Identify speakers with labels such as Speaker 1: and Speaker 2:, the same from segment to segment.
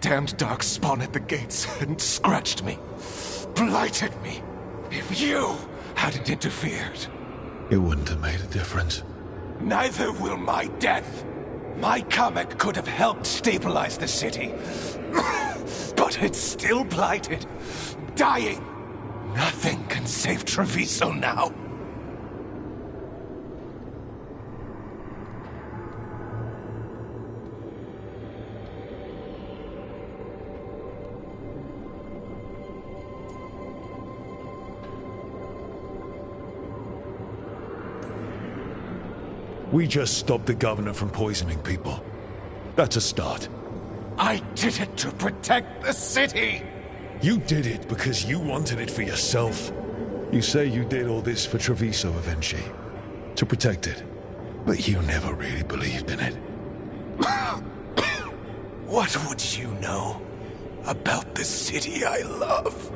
Speaker 1: Damned dark spawn at the gates hadn't scratched me, blighted me. If you hadn't interfered,
Speaker 2: it wouldn't have made a difference.
Speaker 1: Neither will my death. My comet could have helped stabilize the city, but it's still blighted, dying. Nothing can save Treviso now.
Speaker 2: We just stopped the governor from poisoning people. That's a start.
Speaker 1: I did it to protect the city!
Speaker 2: You did it because you wanted it for yourself. You say you did all this for Treviso eventually, to protect it. But you never really believed in it.
Speaker 1: What would you know about the city I love?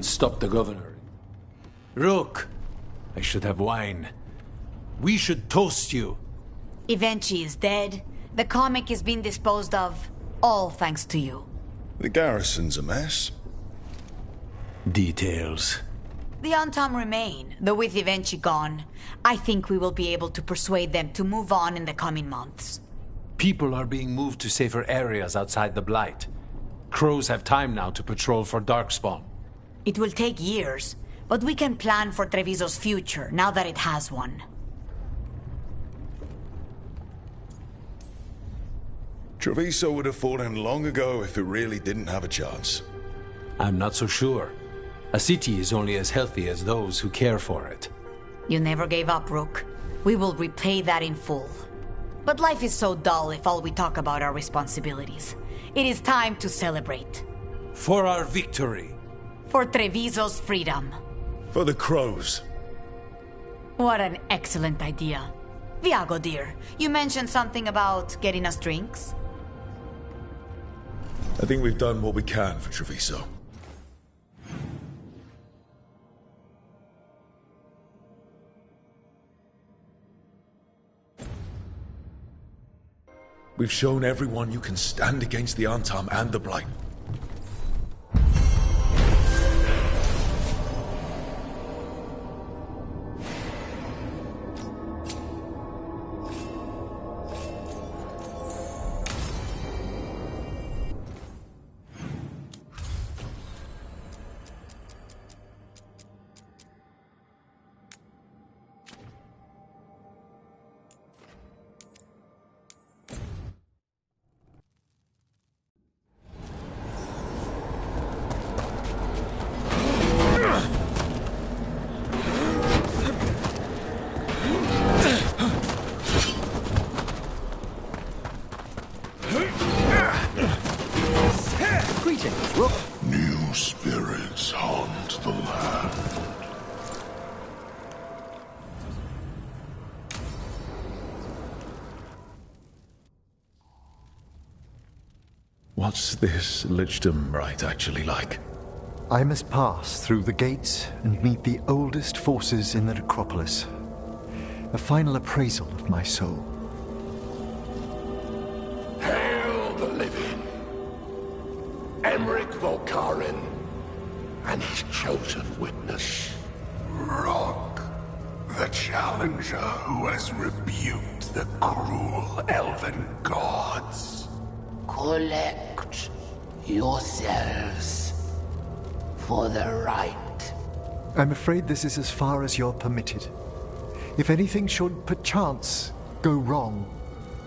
Speaker 3: and stop the governor. Rook, I should have wine. We should toast you.
Speaker 4: Evenchi is dead. The comic is being disposed of. All thanks to you.
Speaker 2: The garrison's a mess.
Speaker 3: Details.
Speaker 4: The Antam remain, though with Evenchi gone, I think we will be able to persuade them to move on in the coming months.
Speaker 3: People are being moved to safer areas outside the Blight. Crows have time now to patrol for Darkspawn.
Speaker 4: It will take years, but we can plan for Treviso's future now that it has one.
Speaker 2: Treviso would have fallen long ago if it really didn't have a chance.
Speaker 3: I'm not so sure. A city is only as healthy as those who care for it.
Speaker 4: You never gave up, Rook. We will repay that in full. But life is so dull if all we talk about are responsibilities. It is time to celebrate.
Speaker 3: For our victory.
Speaker 4: For Treviso's freedom.
Speaker 2: For the crows.
Speaker 4: What an excellent idea. Viago, dear, you mentioned something about getting us drinks?
Speaker 2: I think we've done what we can for Treviso. We've shown everyone you can stand against the Antam and the Blight.
Speaker 5: New spirits haunt the land.
Speaker 2: What's this Lichdom rite actually like?
Speaker 6: I must pass through the gates and meet the oldest forces in the necropolis. A final appraisal of my soul.
Speaker 5: Hail the living. Emmerich Volkaren and his chosen witness. Rock, the challenger who has rebuked the cruel elven gods. Collect yourselves for the right.
Speaker 6: I'm afraid this is as far as you're permitted. If anything should perchance go wrong,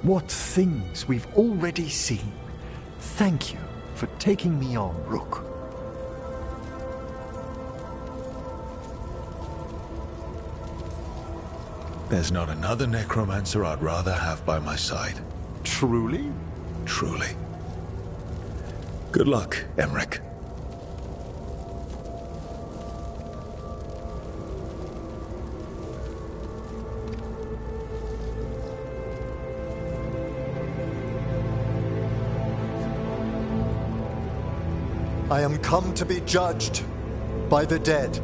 Speaker 6: what things we've already seen. Thank you for taking me on, Rook.
Speaker 2: There's not another necromancer I'd rather have by my side.
Speaker 6: Truly?
Speaker 2: Truly. Good luck, Emmerich.
Speaker 6: I am come to be judged by the dead.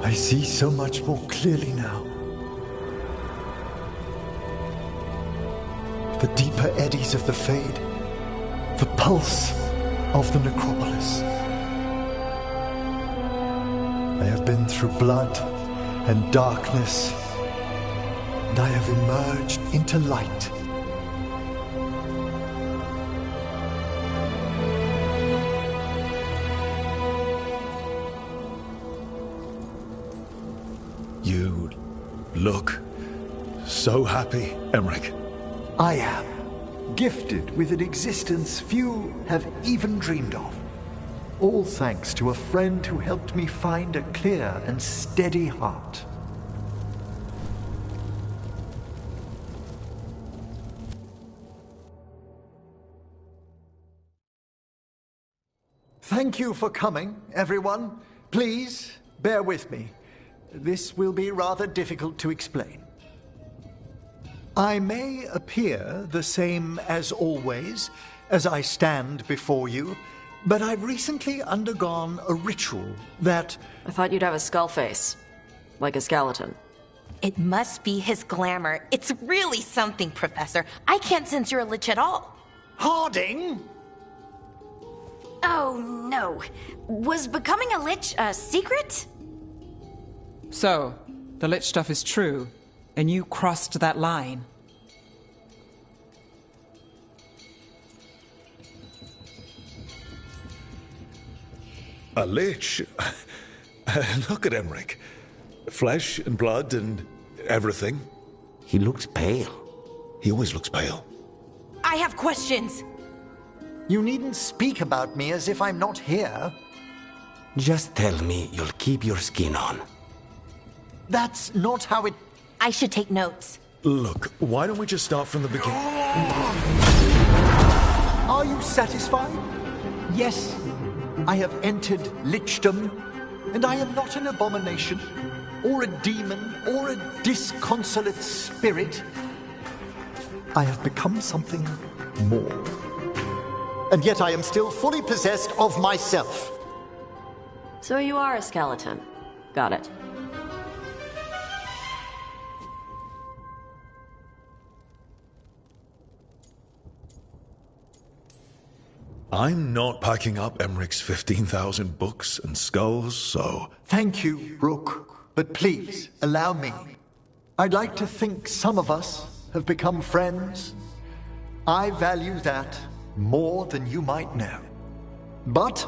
Speaker 6: I see so much more clearly now. The deeper eddies of the Fade, the pulse of the necropolis. I have been through blood and darkness, and I have emerged into light.
Speaker 2: You look so happy, Emmerich.
Speaker 6: I am gifted with an existence few have even dreamed of. All thanks to a friend who helped me find a clear and steady heart. Thank you for coming, everyone. Please, bear with me. This will be rather difficult to explain. I may appear the same as always, as I stand before you, but I've recently undergone a ritual that...
Speaker 7: I thought you'd have a skull face. Like a skeleton.
Speaker 8: It must be his glamour. It's really something, Professor. I can't sense you're a lich at all.
Speaker 6: Harding!
Speaker 8: Oh, no. Was becoming a lich a secret?
Speaker 9: So, the lich stuff is true, and you crossed that line.
Speaker 2: A lich? Look at Emmerich. Flesh and blood and everything.
Speaker 10: He looks pale.
Speaker 2: He always looks pale.
Speaker 8: I have questions.
Speaker 6: You needn't speak about me as if I'm not here.
Speaker 10: Just tell me you'll keep your skin on.
Speaker 6: That's not how it...
Speaker 8: I should take notes.
Speaker 2: Look, why don't we just start from the beginning?
Speaker 6: Are you satisfied? Yes, I have entered lichdom, and I am not an abomination, or a demon, or a disconsolate spirit. I have become something more. And yet I am still fully possessed of myself.
Speaker 7: So you are a skeleton. Got it.
Speaker 2: I'm not packing up Emmerich's 15,000 books and skulls, so...
Speaker 6: Thank you, Rook. But please, allow me. I'd like to think some of us have become friends. I value that more than you might know. But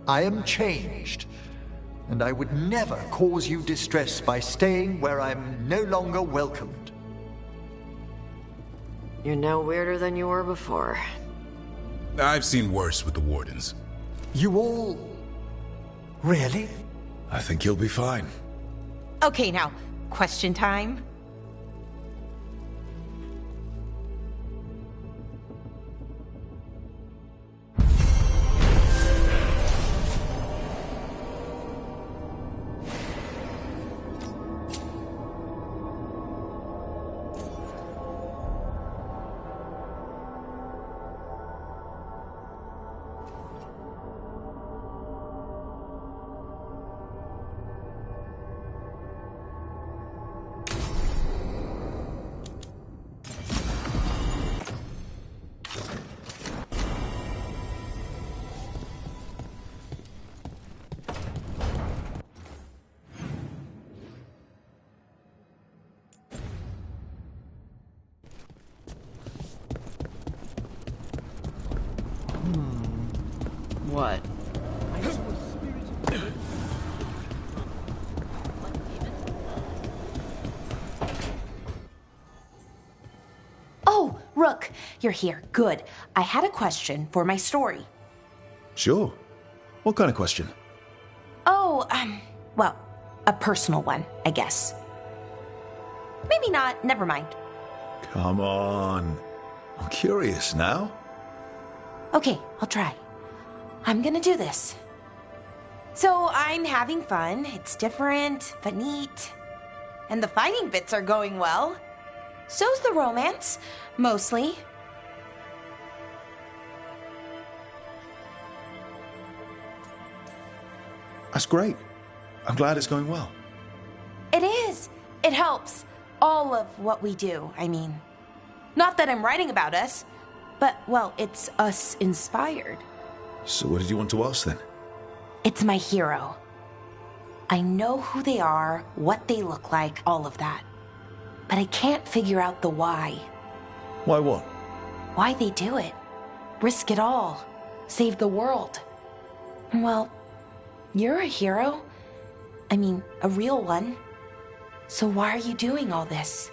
Speaker 6: I am changed, and I would never cause you distress by staying where I'm no longer welcomed.
Speaker 7: You're no weirder than you were before.
Speaker 11: I've seen worse with the Wardens.
Speaker 6: You all... Really?
Speaker 2: I think you'll be fine.
Speaker 8: Okay, now, question time.
Speaker 7: What?
Speaker 8: Oh, Rook, you're here. Good. I had a question for my story.
Speaker 2: Sure. What kind of question?
Speaker 8: Oh, well, a personal one, I guess. Maybe not. Never mind.
Speaker 2: Come on. I'm curious now.
Speaker 8: Okay, I'll try. I'm gonna do this. So I'm having fun. It's different, but neat. And the fighting bits are going well. So's the romance, mostly.
Speaker 2: That's great. I'm glad it's going well.
Speaker 8: It is. It helps. All of what we do, I mean. Not that I'm writing about us, but, well, it's us inspired.
Speaker 2: So what did you want to ask then?
Speaker 8: It's my hero. I know who they are, what they look like, all of that. But I can't figure out the why.
Speaker 2: Why what?
Speaker 8: Why they do it. Risk it all. Save the world. Well, you're a hero. I mean, a real one. So why are you doing all this?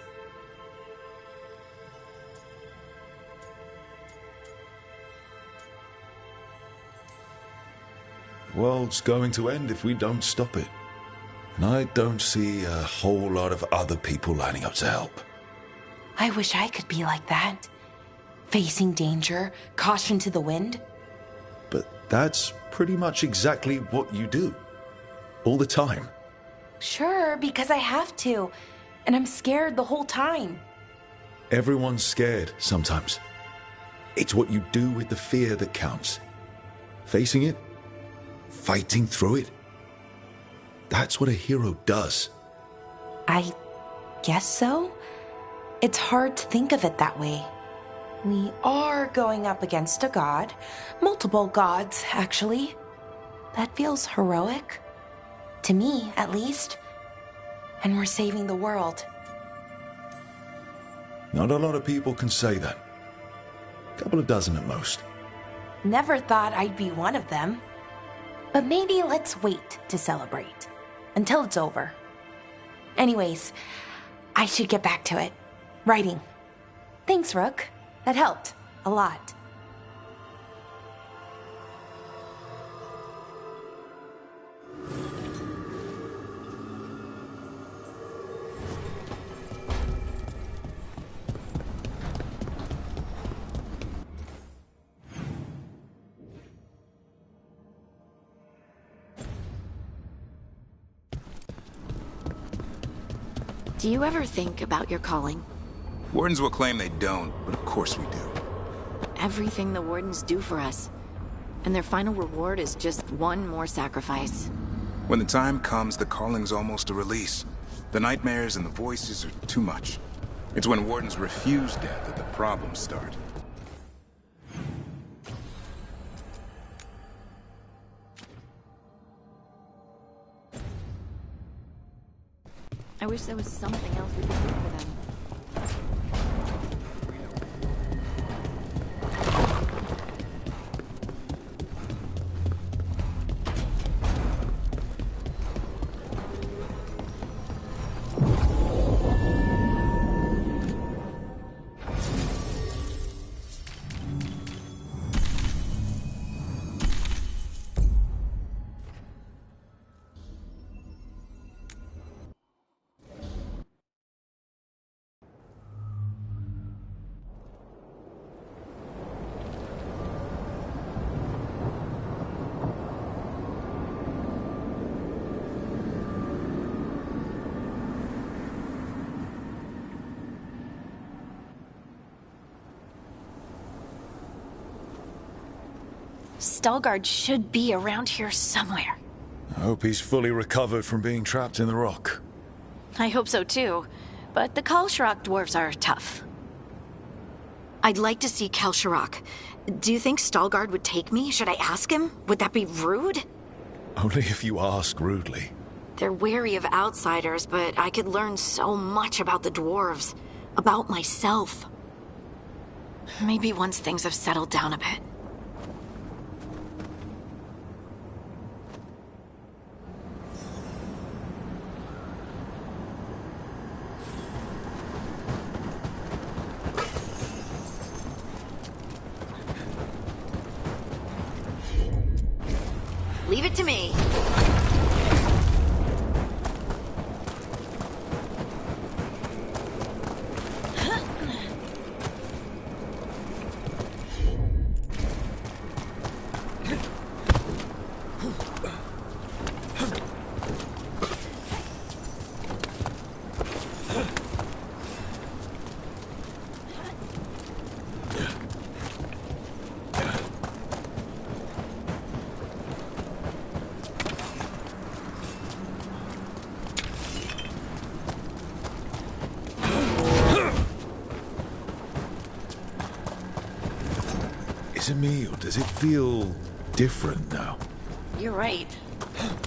Speaker 2: The world's going to end if we don't stop it. And I don't see a whole lot of other people lining up to help.
Speaker 8: I wish I could be like that. Facing danger, caution to the wind.
Speaker 2: But that's pretty much exactly what you do. All the time.
Speaker 8: Sure, because I have to. And I'm scared the whole time.
Speaker 2: Everyone's scared sometimes. It's what you do with the fear that counts. Facing it, fighting through it. That's what a hero does.
Speaker 8: I guess so. It's hard to think of it that way. We are going up against a god. Multiple gods, actually. That feels heroic. To me, at least. And we're saving the world.
Speaker 2: Not a lot of people can say that. A couple of dozen at most.
Speaker 8: Never thought I'd be one of them. But maybe let's wait to celebrate. Until it's over. Anyways, I should get back to it. Writing. Thanks, Rook. That helped. A lot.
Speaker 12: Do you ever think about your calling?
Speaker 11: Wardens will claim they don't, but of course we do.
Speaker 12: Everything the Wardens do for us. And their final reward is just one more sacrifice.
Speaker 11: When the time comes, the calling's almost a release. The nightmares and the voices are too much. It's when Wardens refuse death that the problems start.
Speaker 12: I wish there was something else we could do for them. Stalgard should be around here somewhere.
Speaker 2: I hope he's fully recovered from being trapped in the rock.
Speaker 12: I hope so too, but the Kalsharok dwarves are tough. I'd like to see Kalsharok. Do you think Stalgard would take me? Should I ask him? Would that be rude?
Speaker 2: Only if you ask rudely.
Speaker 12: They're wary of outsiders, but I could learn so much about the dwarves. About myself. Maybe once things have settled down a bit. Leave it to me.
Speaker 2: surprising me, or does it feel different now?
Speaker 12: You're right.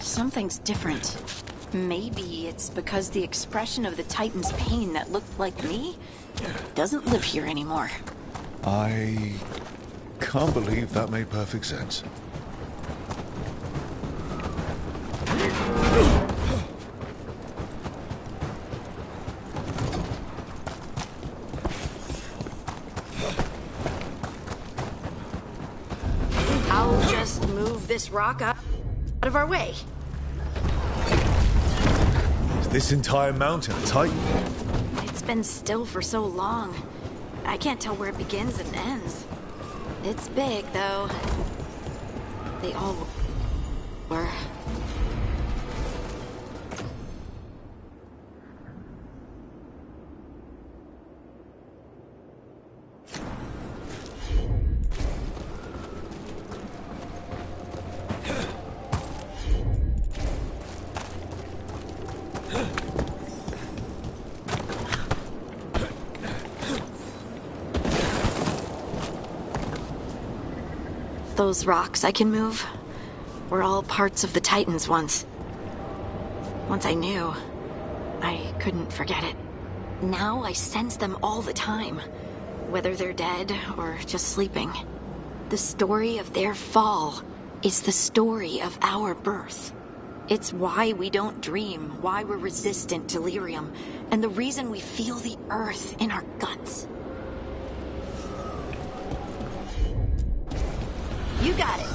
Speaker 12: Something's different. Maybe it's because the expression of the Titan's pain that looked like me doesn't live here anymore.
Speaker 2: I can't believe that made perfect sense.
Speaker 12: I'll just move this rock out of our way.
Speaker 2: Is this entire mountain a Titan?
Speaker 12: It's been still for so long. I can't tell where it begins and ends. It's big, though. They all were. Those rocks I can move were all parts of the Titans once. Once I knew, I couldn't forget it. Now I sense them all the time, whether they're dead or just sleeping. The story of their fall is the story of our birth. It's why we don't dream, why we're resistant to lyrium, and the reason we feel the earth in our guts. You got it.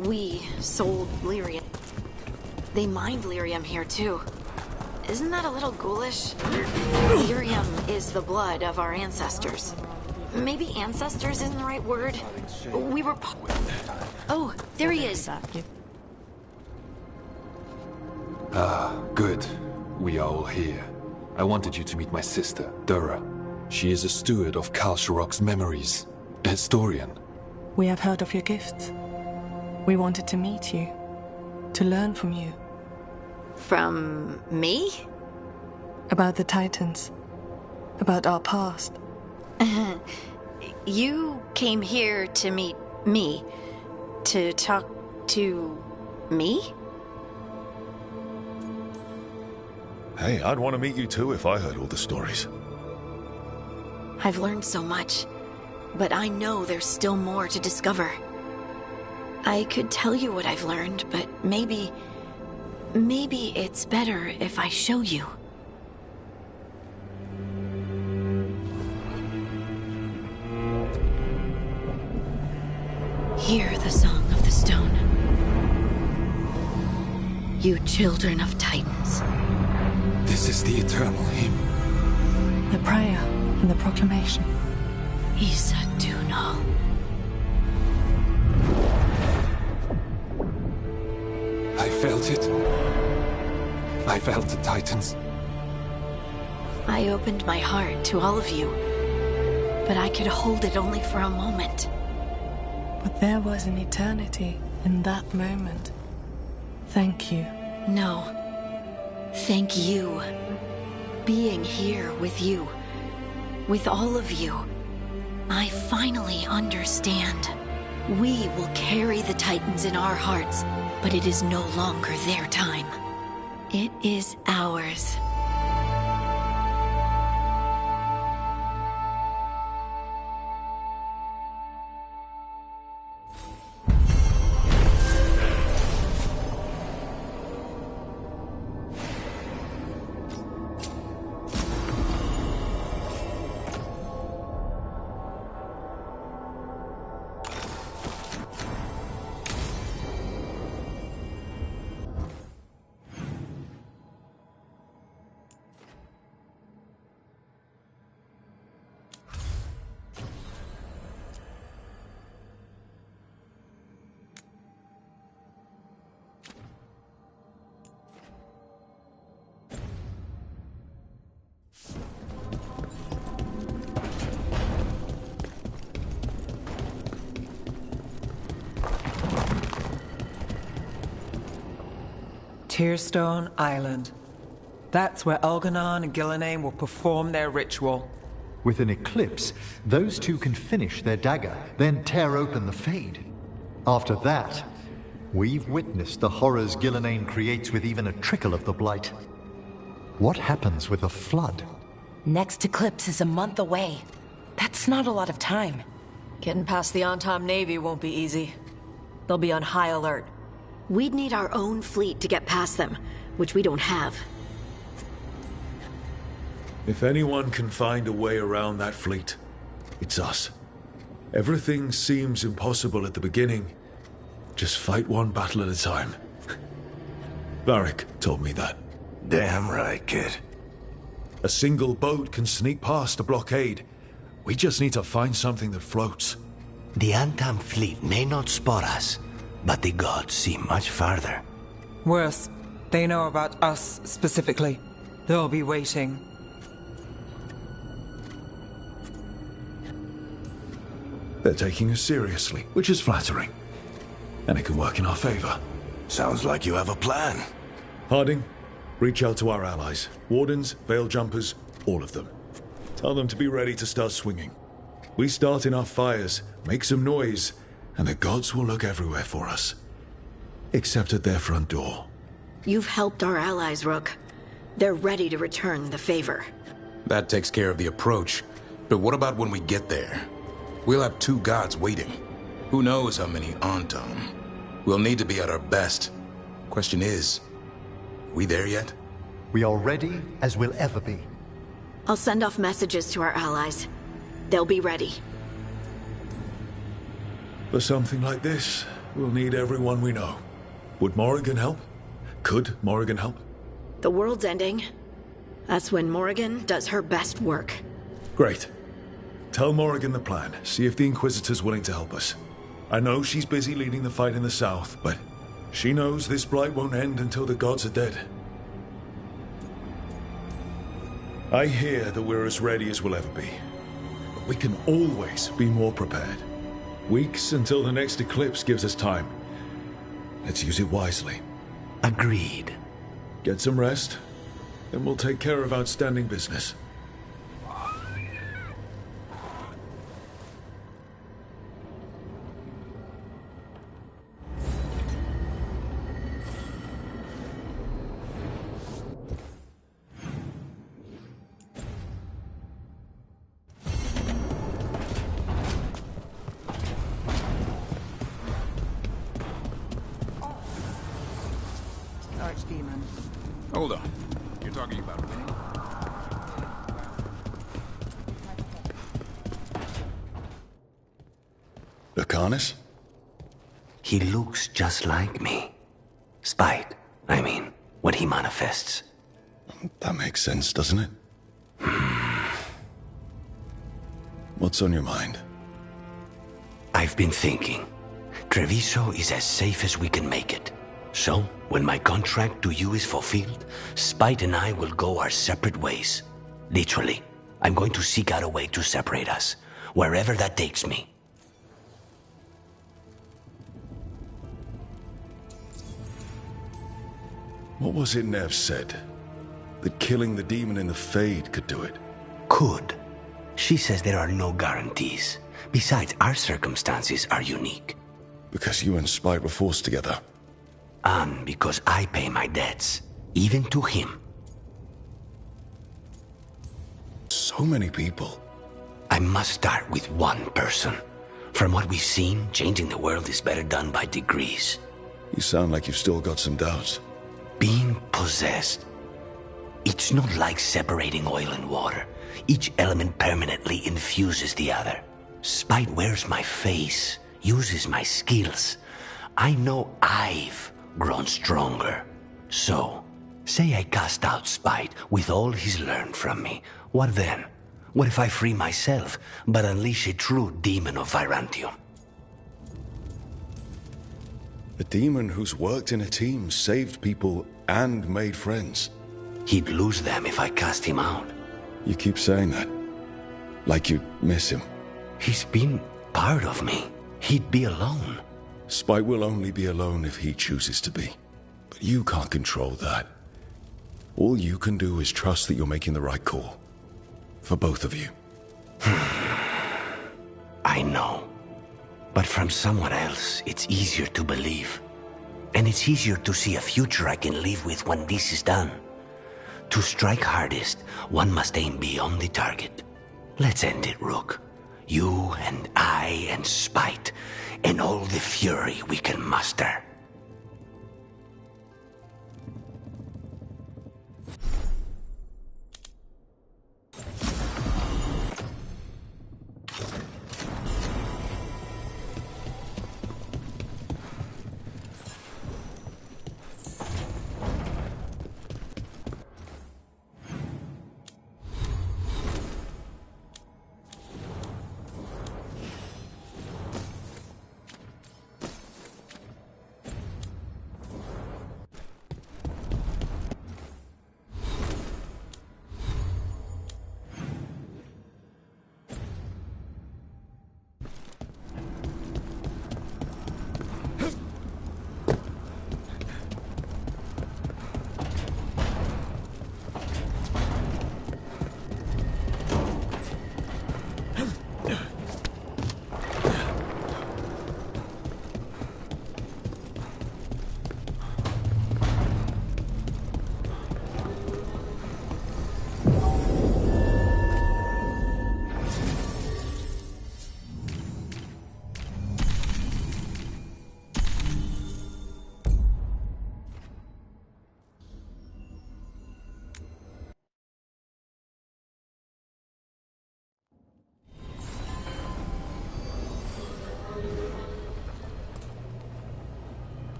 Speaker 12: We sold lyrium. They mined lyrium here too. Isn't that a little ghoulish? Lyrium is the blood of our ancestors. Maybe ancestors isn't the right word. We were... Oh, there he is.
Speaker 13: Ah, good. We are all here. I wanted you to meet my sister, Dura. She is a steward of Kalsharok's memories, a historian.
Speaker 14: We have heard of your gifts. We wanted to meet you, to learn from you.
Speaker 12: From me?
Speaker 14: About the Titans, about our past.
Speaker 12: You came here to meet me, to talk to me?
Speaker 2: Hey, I'd want to meet you too if I heard all the stories.
Speaker 12: I've learned so much, but I know there's still more to discover. I could tell you what I've learned, but maybe it's better if I show you. Hear the song of the stone. You children of Titans.
Speaker 13: This is the eternal hymn.
Speaker 14: The prayer and the proclamation.
Speaker 12: Isadunal.
Speaker 13: I felt it. I felt the Titans.
Speaker 12: I opened my heart to all of you, but I could hold it only for a moment.
Speaker 14: But there was an eternity in that moment. Thank you.
Speaker 12: No. Thank you. Being here with you, with all of you, I finally understand. We will carry the Titans in our hearts, but it is no longer their time. It is ours.
Speaker 9: Tearstone Island. That's where Elganon and Gillenane will perform their ritual.
Speaker 6: With an eclipse, those two can finish their dagger, then tear open the Fade. After that, we've witnessed the horrors Gillenane creates with even a trickle of the Blight. What happens with a flood?
Speaker 8: Next eclipse is a month away. That's not a lot of time.
Speaker 14: Getting past the on-time Navy won't be easy. They'll be on high alert.
Speaker 12: We'd need our own fleet to get past them, which we don't have.
Speaker 2: If anyone can find a way around that fleet, it's us. Everything seems impossible at the beginning. Just fight one battle at a time. Varric told me that.
Speaker 1: Damn right, kid.
Speaker 2: A single boat can sneak past a blockade. We just need to find something that floats.
Speaker 10: The Antam fleet may not spot us, but the gods see much farther.
Speaker 9: Worse, they know about us specifically. They'll be waiting.
Speaker 2: They're taking us seriously, which is flattering. And it can work in our favor.
Speaker 1: Sounds like you have a plan.
Speaker 2: Harding, reach out to our allies. Wardens, Veil Jumpers, all of them. Tell them to be ready to start swinging. We start in our fires, make some noise, and the gods will look everywhere for us. Except at their front door.
Speaker 12: You've helped our allies, Rook. They're ready to return the favor.
Speaker 11: That takes care of the approach. But what about when we get there? We'll have two gods waiting. Who knows how many Antam? We'll need to be at our best. Question is, we there yet?
Speaker 6: We are ready as we'll ever be.
Speaker 12: I'll send off messages to our allies. They'll be ready.
Speaker 2: For something like this, we'll need everyone we know. Would Morrigan help? Could Morrigan help?
Speaker 12: The world's ending. That's when Morrigan does her best work.
Speaker 2: Great. Tell Morrigan the plan. See if the Inquisitor's willing to help us. I know she's busy leading the fight in the south, but she knows this blight won't end until the gods are dead. I hear that we're as ready as we'll ever be. But we can always be more prepared. Weeks until the next eclipse gives us time. Let's use it wisely.
Speaker 10: Agreed.
Speaker 2: Get some rest, then we'll take care of outstanding business.
Speaker 9: Archdemon.
Speaker 11: Hold on. You're talking about me?
Speaker 2: Lucanus?
Speaker 10: He looks just like me. Spite, I mean, what he manifests.
Speaker 2: That makes sense, doesn't it? What's on your mind?
Speaker 10: I've been thinking. Treviso is as safe as we can make it. So, when my contract to you is fulfilled, Spite and I will go our separate ways. Literally, I'm going to seek out a way to separate us, wherever that takes me.
Speaker 2: What was it Nev said? That killing the demon in the Fade could do it?
Speaker 10: Could. She says there are no guarantees. Besides, our circumstances are unique.
Speaker 2: Because you and Spite were forced together.
Speaker 10: And because I pay my debts, even to him.
Speaker 2: So many people.
Speaker 10: I must start with one person. From what we've seen, changing the world is better done by degrees.
Speaker 2: You sound like you've still got some doubts.
Speaker 10: Being possessed. It's not like separating oil and water. Each element permanently infuses the other. Spite wears my face, uses my skills. I know I've grown stronger. So, say I cast out Spite with all he's learned from me. What then? What if I free myself, but unleash a true demon of Virantium?
Speaker 2: A demon who's worked in a team, saved people, and made friends.
Speaker 10: He'd lose them if I cast him out.
Speaker 2: You keep saying that. Like you miss him.
Speaker 10: He's been part of me. He'd be alone.
Speaker 2: Spite will only be alone if he chooses to be. But you can't control that. All you can do is trust that you're making the right call. For both of you.
Speaker 10: I know. But from someone else, it's easier to believe. And it's easier to see a future I can live with when this is done. To strike hardest, one must aim beyond the target. Let's end it, Rook. You and I and spite, and all the fury we can muster.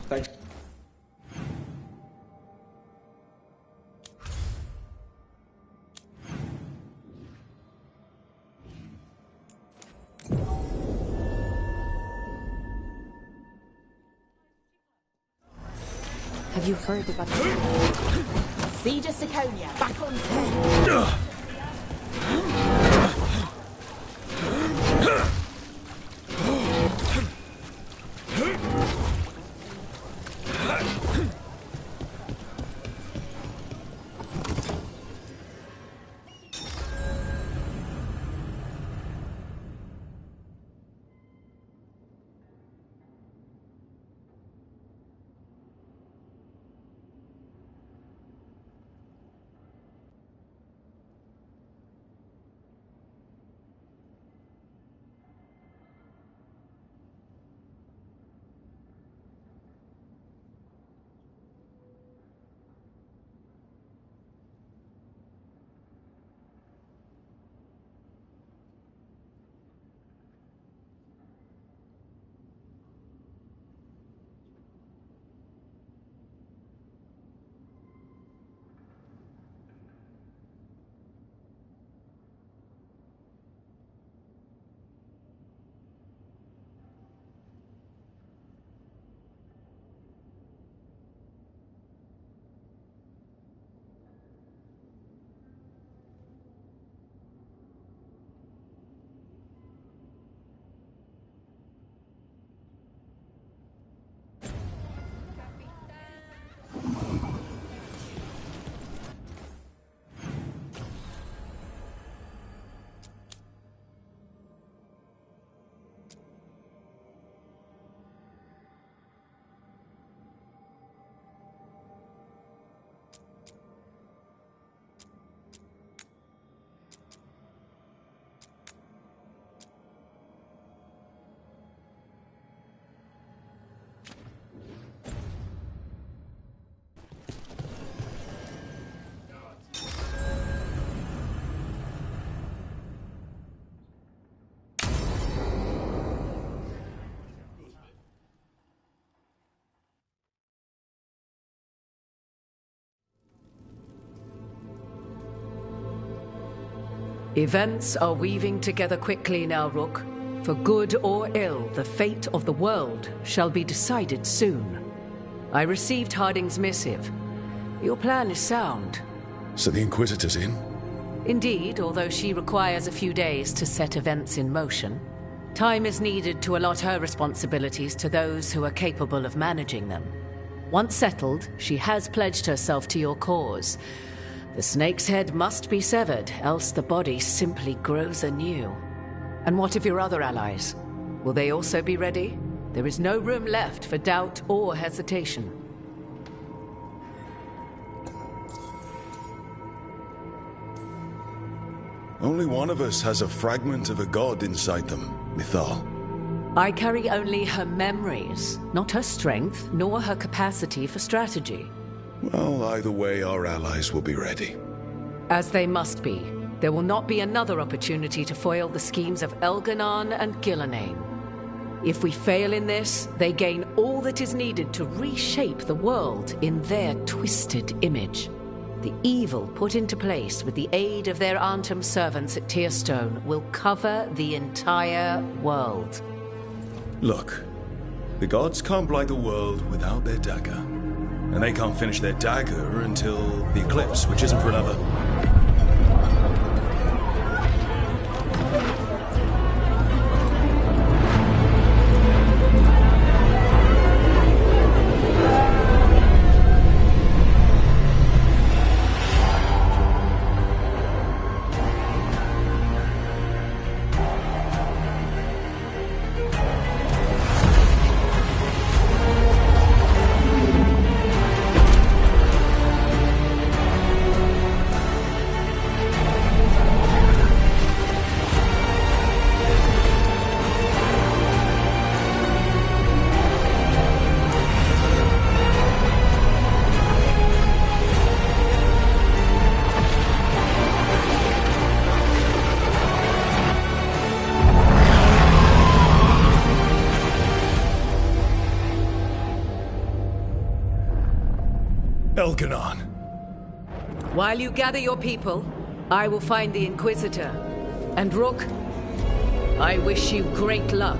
Speaker 15: Thanks.
Speaker 8: Have you heard about the Siege of Siconia back on stage?
Speaker 16: Events are weaving together quickly now, Rook. For good or ill, the fate of the world shall be decided soon. I received Harding's missive. Your plan is sound.
Speaker 2: So the Inquisitor's in?
Speaker 16: Indeed, although she requires a few days to set events in motion, time is needed to allot her responsibilities to those who are capable of managing them. Once settled, she has pledged herself to your cause. The snake's head must be severed, else the body simply grows anew. And what of your other allies? Will they also be ready? There is no room left for doubt or hesitation.
Speaker 2: Only one of us has a fragment of a god inside them, Mythal.
Speaker 16: I carry only her memories, not her strength, nor her capacity for strategy.
Speaker 2: Well, either way, our allies will be ready.
Speaker 16: As they must be. There will not be another opportunity to foil the schemes of Elganon and Gillenane. If we fail in this, they gain all that is needed to reshape the world in their twisted image. The evil put into place with the aid of their Arnhem servants at Tearstone will cover the entire world.
Speaker 2: Look, the gods can't blight the world without their dagger. And they can't finish their dagger until the eclipse, which isn't for another. Elganon.
Speaker 16: While you gather your people, I will find the Inquisitor. And Rook, I wish you great luck.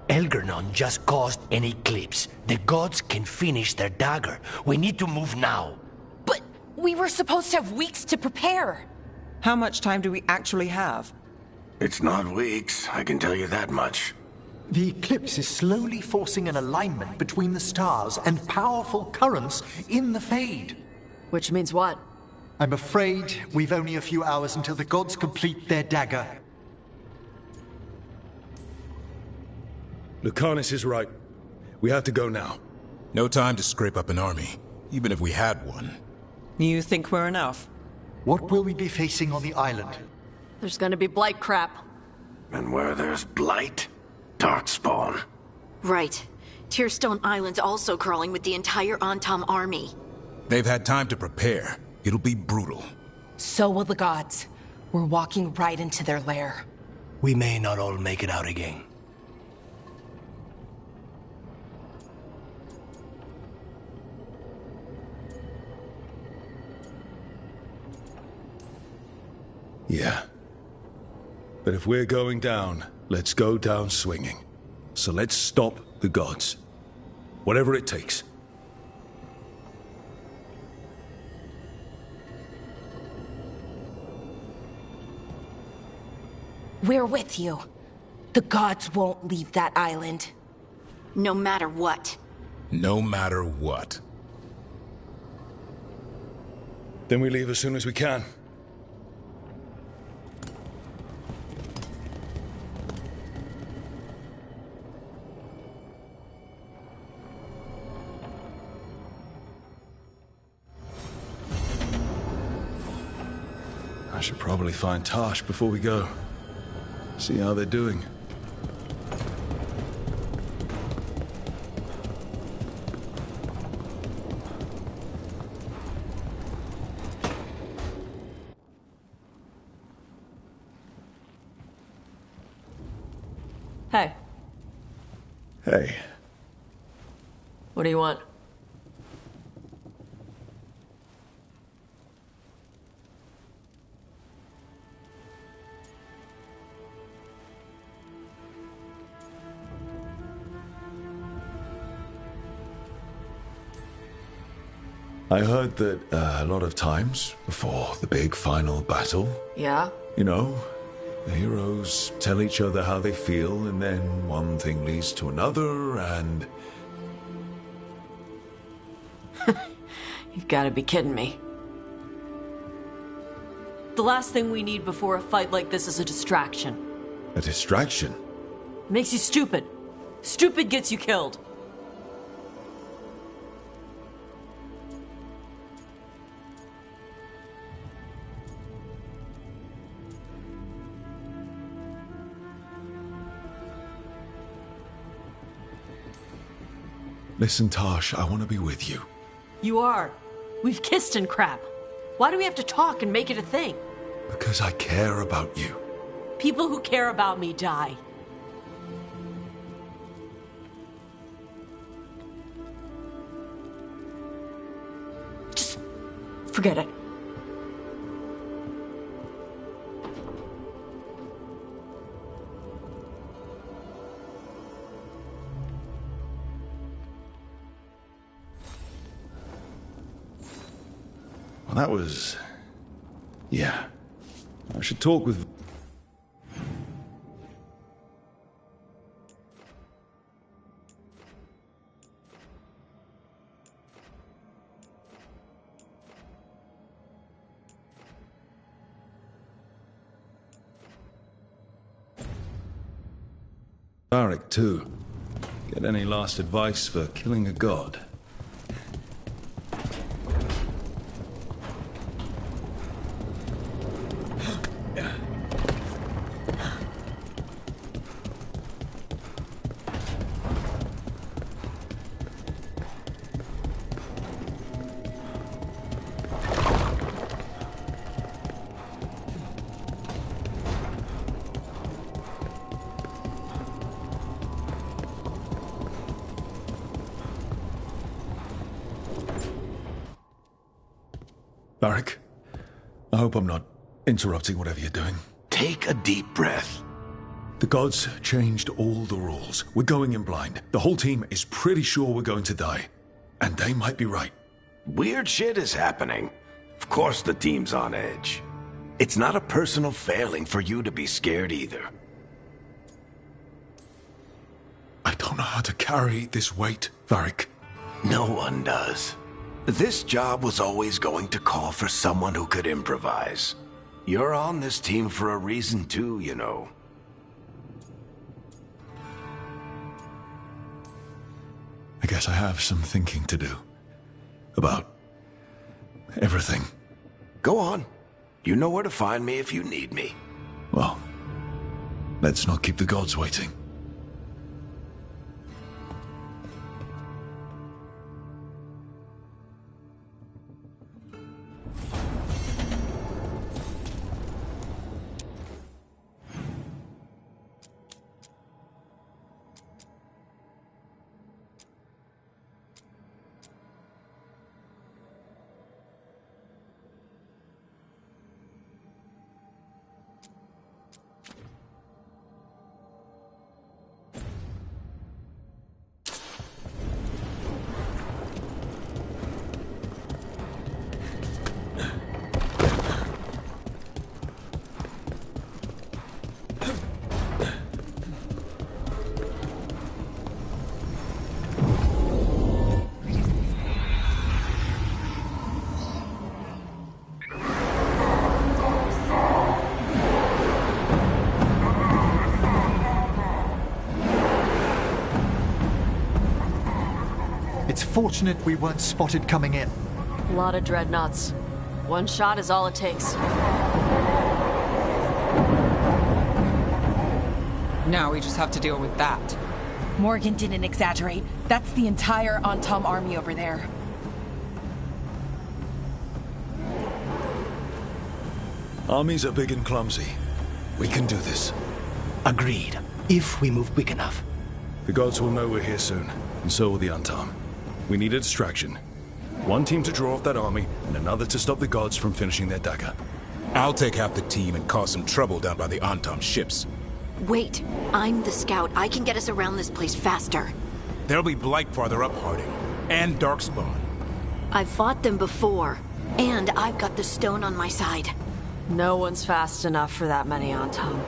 Speaker 10: Elganon just caused an eclipse. The gods can finish their dagger. We need to move now.
Speaker 8: But we were supposed to have weeks to prepare.
Speaker 9: How much time do we actually have?
Speaker 1: It's not weeks, I can tell you that much.
Speaker 6: The eclipse is slowly forcing an alignment between the stars and powerful currents in the Fade.
Speaker 14: Which means what?
Speaker 6: I'm afraid we've only a few hours until the gods complete their dagger.
Speaker 2: Lucanus is right. We have to go now.
Speaker 11: No time to scrape up an army, even if we had one.
Speaker 9: You think we're enough?
Speaker 6: What will we be facing on the island?
Speaker 14: There's gonna be blight crap.
Speaker 1: And where there's blight, darkspawn.
Speaker 12: Right. Tearstone Island's also crawling with the entire Antom army.
Speaker 11: They've had time to prepare. It'll be brutal.
Speaker 8: So will the gods. We're walking right into their lair.
Speaker 10: We may not all make it out again.
Speaker 2: Yeah. But if we're going down, let's go down swinging. So let's stop the gods. Whatever it takes.
Speaker 8: We're with you. The gods won't leave that island.
Speaker 12: No matter what.
Speaker 11: No matter what.
Speaker 2: Then we leave as soon as we can. I should probably find Tosh before we go. See how they're doing.
Speaker 14: Hey.
Speaker 2: Hey.
Speaker 14: What do you want?
Speaker 2: I heard that a lot of times, before the big final battle,
Speaker 7: Yeah?
Speaker 2: you know, the heroes tell each other how they feel, and then one thing leads to another, and...
Speaker 7: You've got to be kidding me. The last thing we need before a fight like this is a distraction.
Speaker 2: A distraction?
Speaker 7: Makes you stupid. Stupid gets you killed.
Speaker 2: Listen, Tash, I want to be with you.
Speaker 7: You are. We've kissed and crap. Why do we have to talk and make it a thing?
Speaker 2: Because I care about you.
Speaker 7: People who care about me die. Just forget it.
Speaker 2: Well, that was... yeah. I should talk with... Varric, too. Get any last advice for killing a god? Varric, I hope I'm not interrupting whatever you're doing.
Speaker 10: Take a deep breath.
Speaker 2: The gods changed all the rules. We're going in blind. The whole team is pretty sure we're going to die. And they might be right.
Speaker 10: Weird shit is happening. Of course the team's on edge. It's not a personal failing for you to be scared either.
Speaker 2: I don't know how to carry this weight, Varric.
Speaker 10: No one does. This job was always going to call for someone who could improvise. You're on this team for a reason too, you know.
Speaker 2: I guess I have some thinking to do. About... everything.
Speaker 10: Go on. You know where to find me if you need me.
Speaker 2: Well, let's not keep the gods waiting.
Speaker 6: It's fortunate we weren't spotted coming in.
Speaker 7: A lot of dreadnoughts. One shot is all it takes.
Speaker 9: Now we just have to deal with that.
Speaker 8: Morgan didn't exaggerate. That's the entire Antom army over there.
Speaker 2: Armies are big and clumsy. We can do this.
Speaker 10: Agreed. If we move quick enough.
Speaker 2: The gods will know we're here soon, and so will the Antom. We need a distraction. One team to draw off that army, and another to stop the gods from finishing their dagger.
Speaker 11: I'll take half the team and cause some trouble down by the Antom ships.
Speaker 12: Wait, I'm the scout. I can get us around this place faster.
Speaker 11: There'll be Blight farther up, Harding. And Darkspawn.
Speaker 12: I've fought them before, and I've got the stone on my side.
Speaker 7: No one's fast enough for that many on Tom.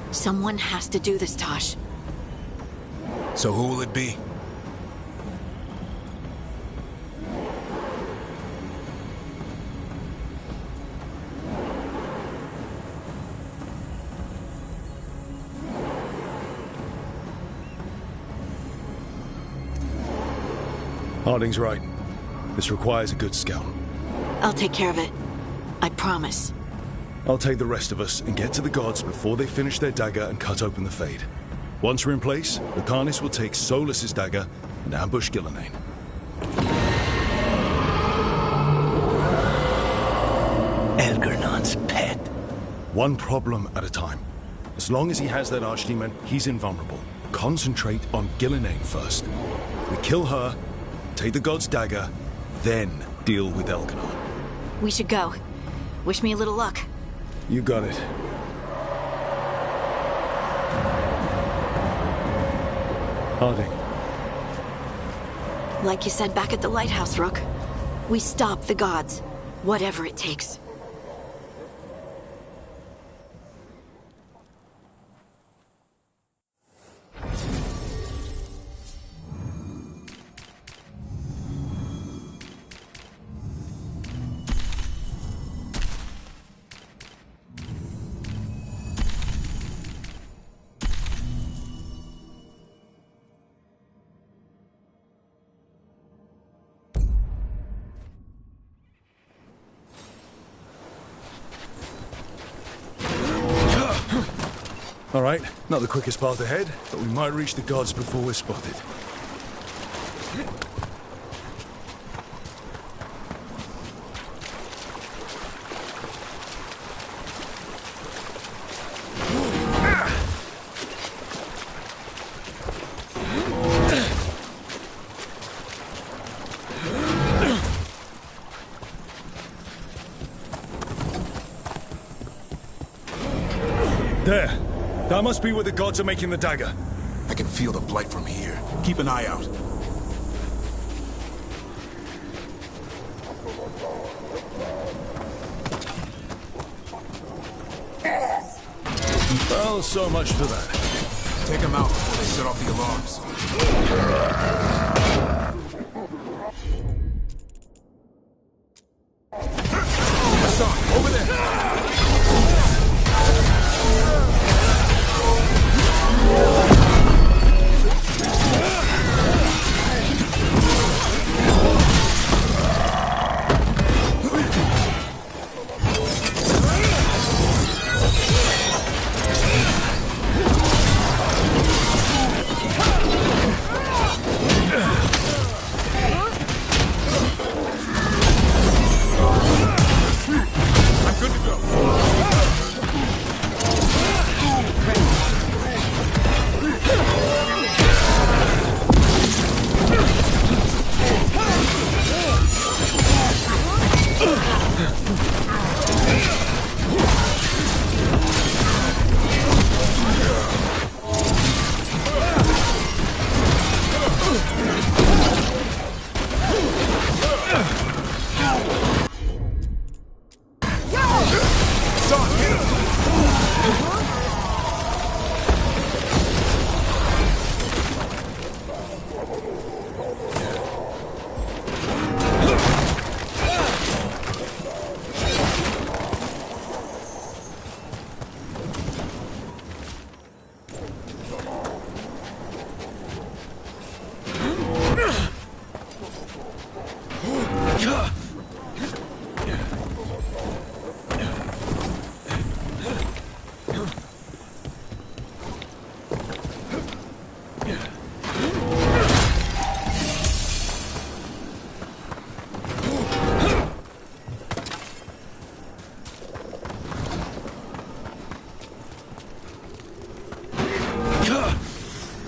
Speaker 12: Someone has to do this, Tosh.
Speaker 11: So who will it be?
Speaker 2: Harding's right. This requires a good scout.
Speaker 12: I'll take care of it. I promise.
Speaker 2: I'll take the rest of us and get to the gods before they finish their dagger and cut open the Fade. Once we're in place, Lucanus will take Solus's dagger and ambush Gillenane.
Speaker 10: Elgernon's pet.
Speaker 2: One problem at a time. As long as he has that archdemon, he's invulnerable. Concentrate on Gillenane first. We kill her, take the god's dagger, then deal with Elgernon.
Speaker 12: We should go. Wish me a little luck.
Speaker 2: You got it. Harding.
Speaker 12: Like you said back at the lighthouse, Rook. We stop the gods. Whatever it takes.
Speaker 2: All right, not the quickest path ahead, but we might reach the gods before we're spotted. There. That must be where the gods are making the dagger.
Speaker 11: I can feel the blight from here. Keep an eye out.
Speaker 2: Well, so much for that.
Speaker 11: Take them out before they set off the alarms. Hassan, over there!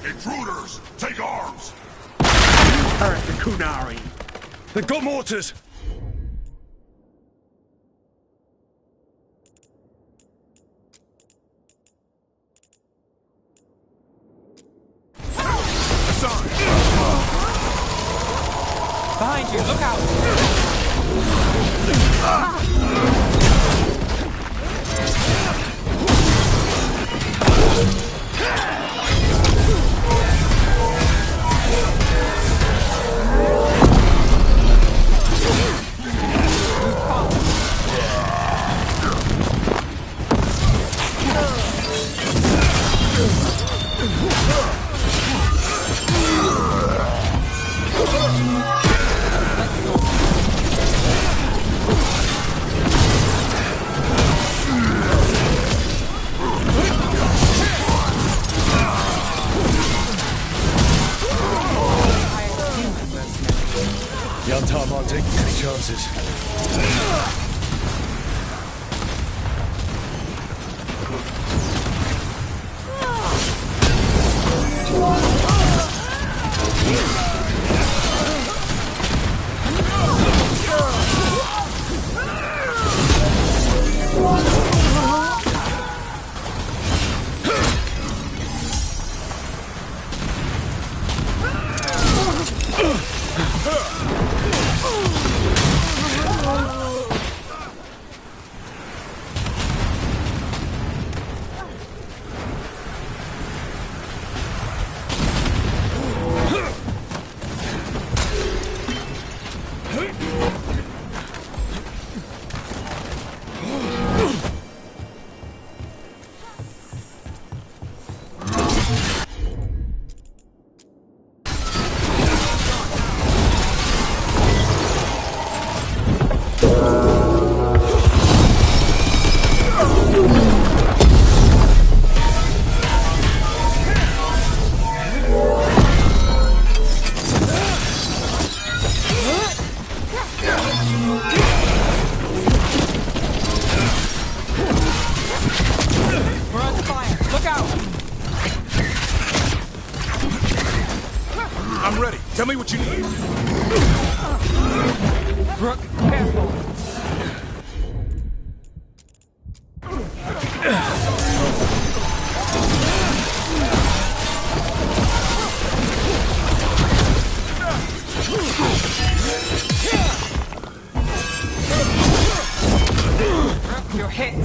Speaker 5: Intruders, take arms!
Speaker 1: Hurt the Kunari!
Speaker 2: They've got mortars!
Speaker 9: Behind you, look out!
Speaker 11: Tell me what you need.
Speaker 9: Rook, careful. Rook, you're hit.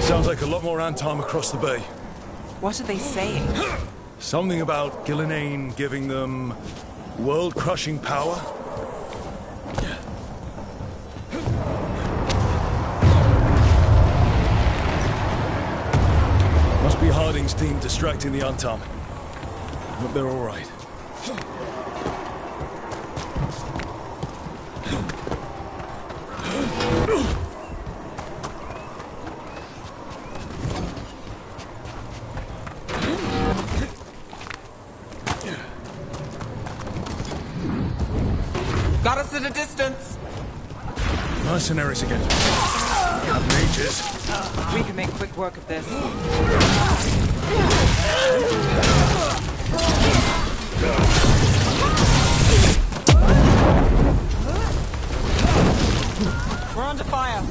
Speaker 2: Sounds like a lot more Antom across the bay.
Speaker 9: What are they saying?
Speaker 2: Something about Gillenane giving them world-crushing power? Must be Harding's team distracting the Antom. Hope they're all right.
Speaker 9: Got us at a distance.
Speaker 2: Mercenaries again. Mages.
Speaker 9: We can make quick work of this. We're under fire.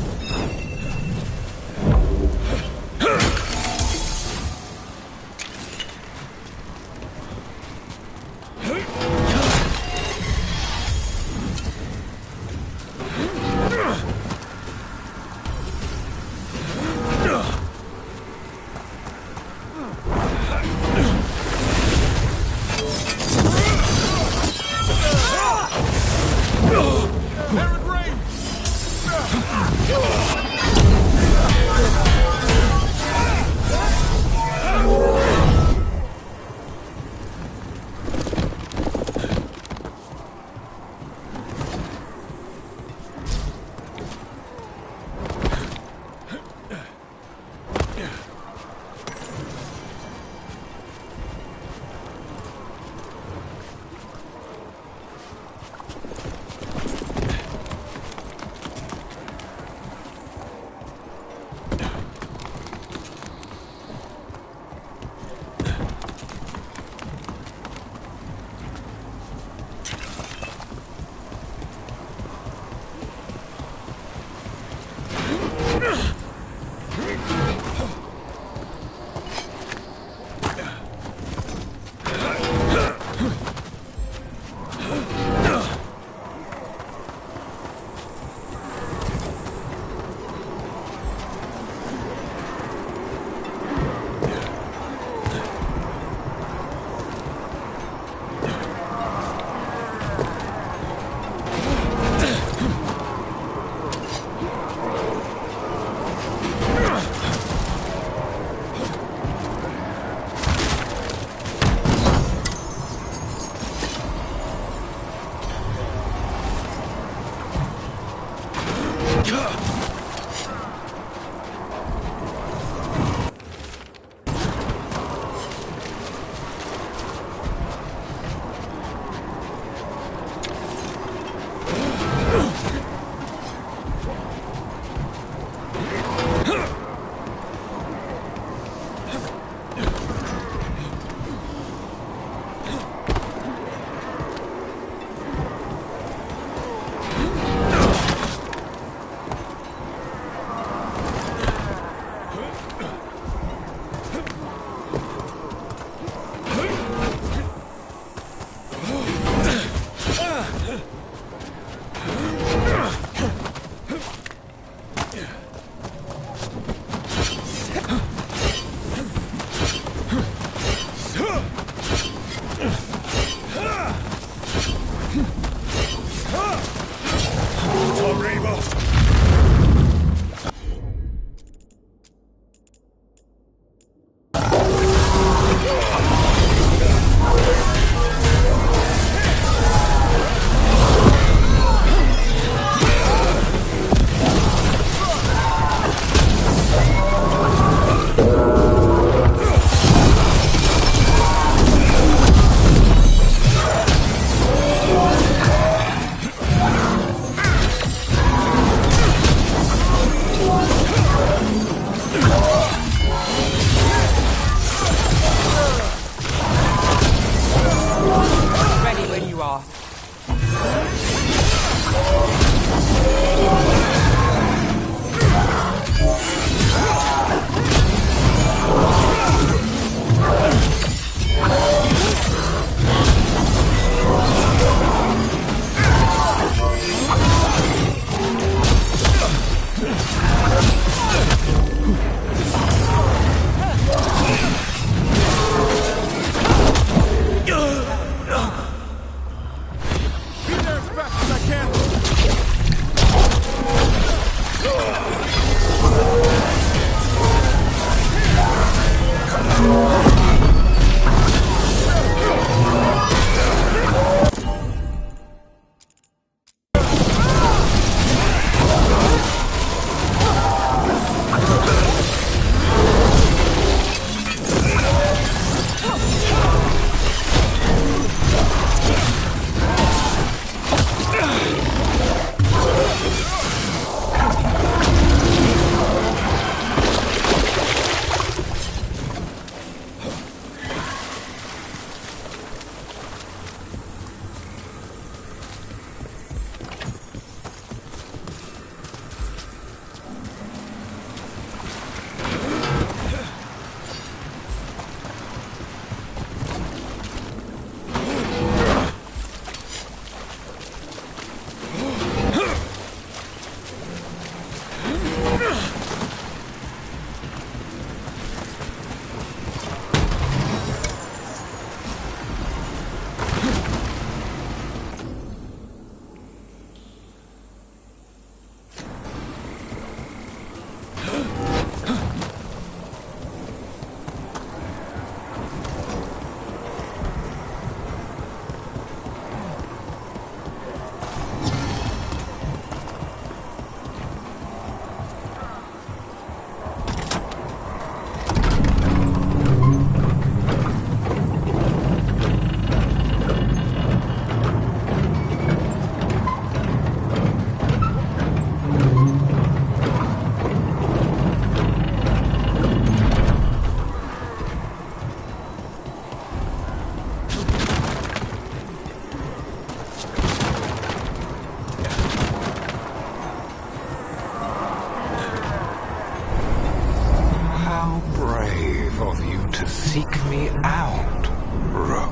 Speaker 1: Seek me out, Rook.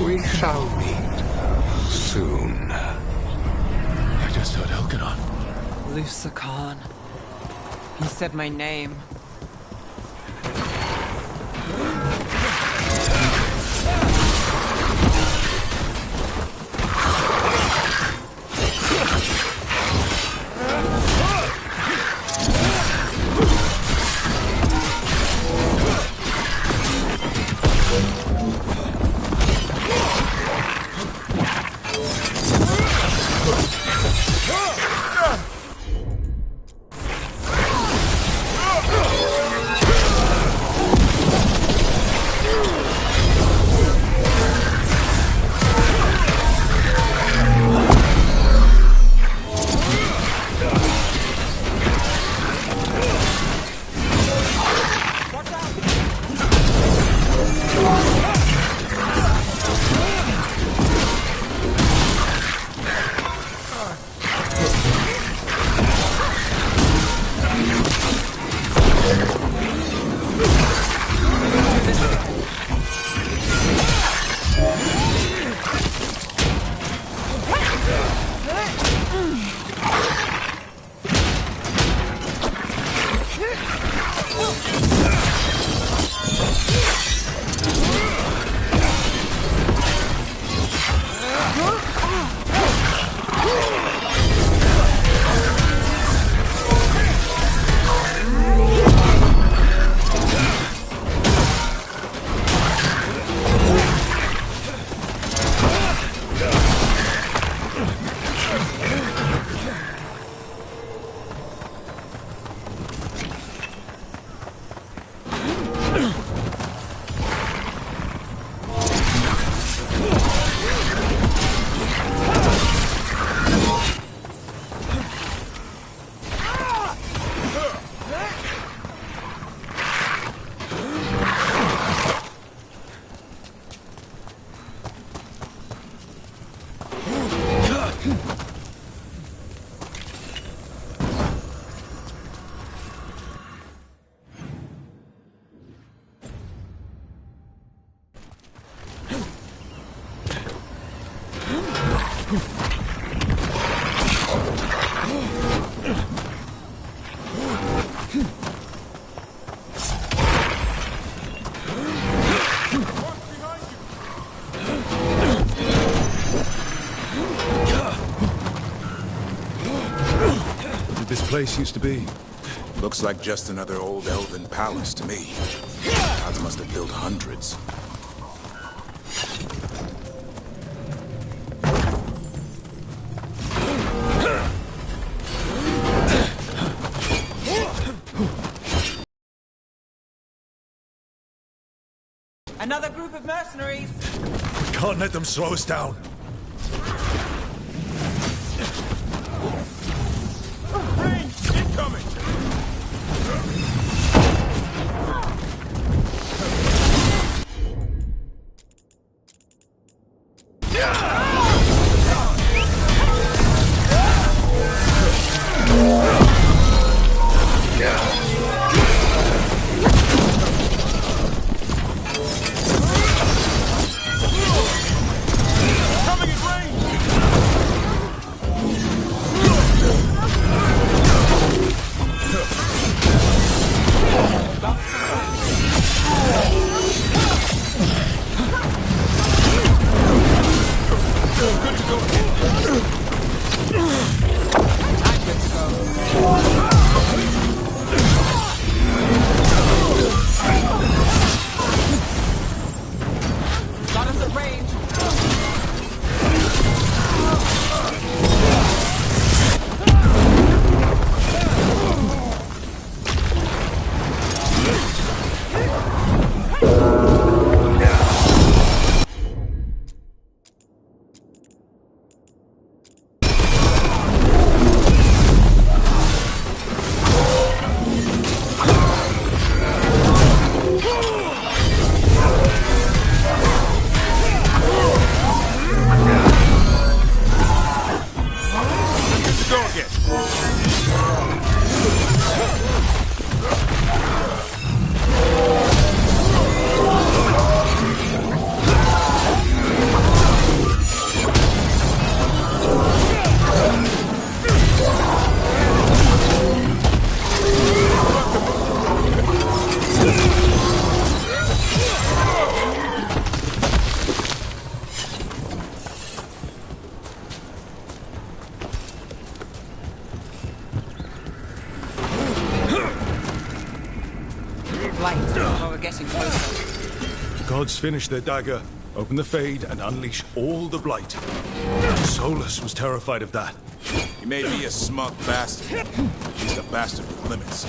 Speaker 1: We shall meet soon.
Speaker 2: I just heard Elkanon.
Speaker 9: Lucican. He said my name.
Speaker 2: Place used to be.
Speaker 11: Looks like just another old elven palace to me. Gods must have built hundreds.
Speaker 9: Another group of mercenaries!
Speaker 2: We can't let them slow us down.
Speaker 11: Incoming!
Speaker 2: Gods finish their dagger, open the Fade, and unleash all the Blight. Solus was terrified of that.
Speaker 11: He may be a smug bastard. He's a bastard with limits.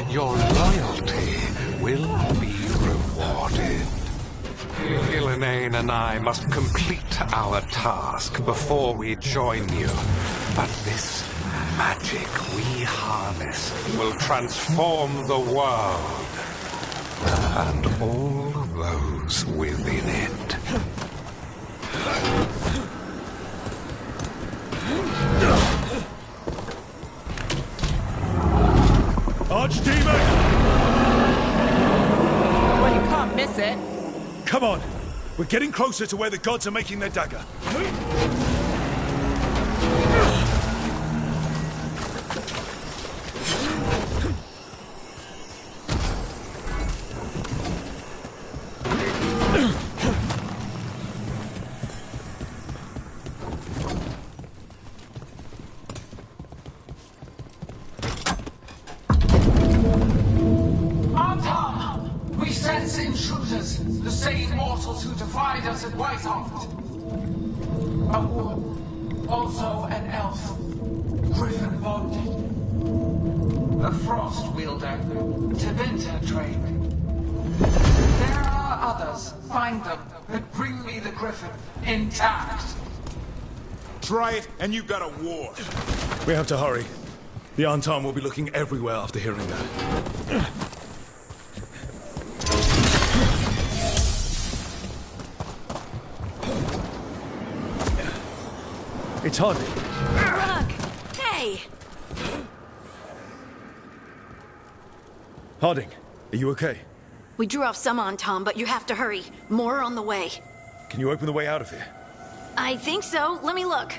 Speaker 15: Your loyalty will be rewarded. Ilinane and I must complete our task before we join you. But this magic we harness will transform the world and all those within it.
Speaker 2: Archdemon!
Speaker 9: Well, you can't miss it.
Speaker 2: Come on! We're getting closer to where the gods are making their dagger.
Speaker 17: Also an elf. Griffin bonded. A frost wielder. Teventa trained. There are others. Find them, but bring me the Griffin intact.
Speaker 2: Try it, and you've got a war. We have to hurry. The Anton will be looking everywhere after hearing that. It's Harding.
Speaker 12: Rook! Hey!
Speaker 2: Harding, are you okay?
Speaker 12: We drew off some on Tom, but you have to hurry. More on the way.
Speaker 2: Can you open the way out of here?
Speaker 12: I think so. Let me look.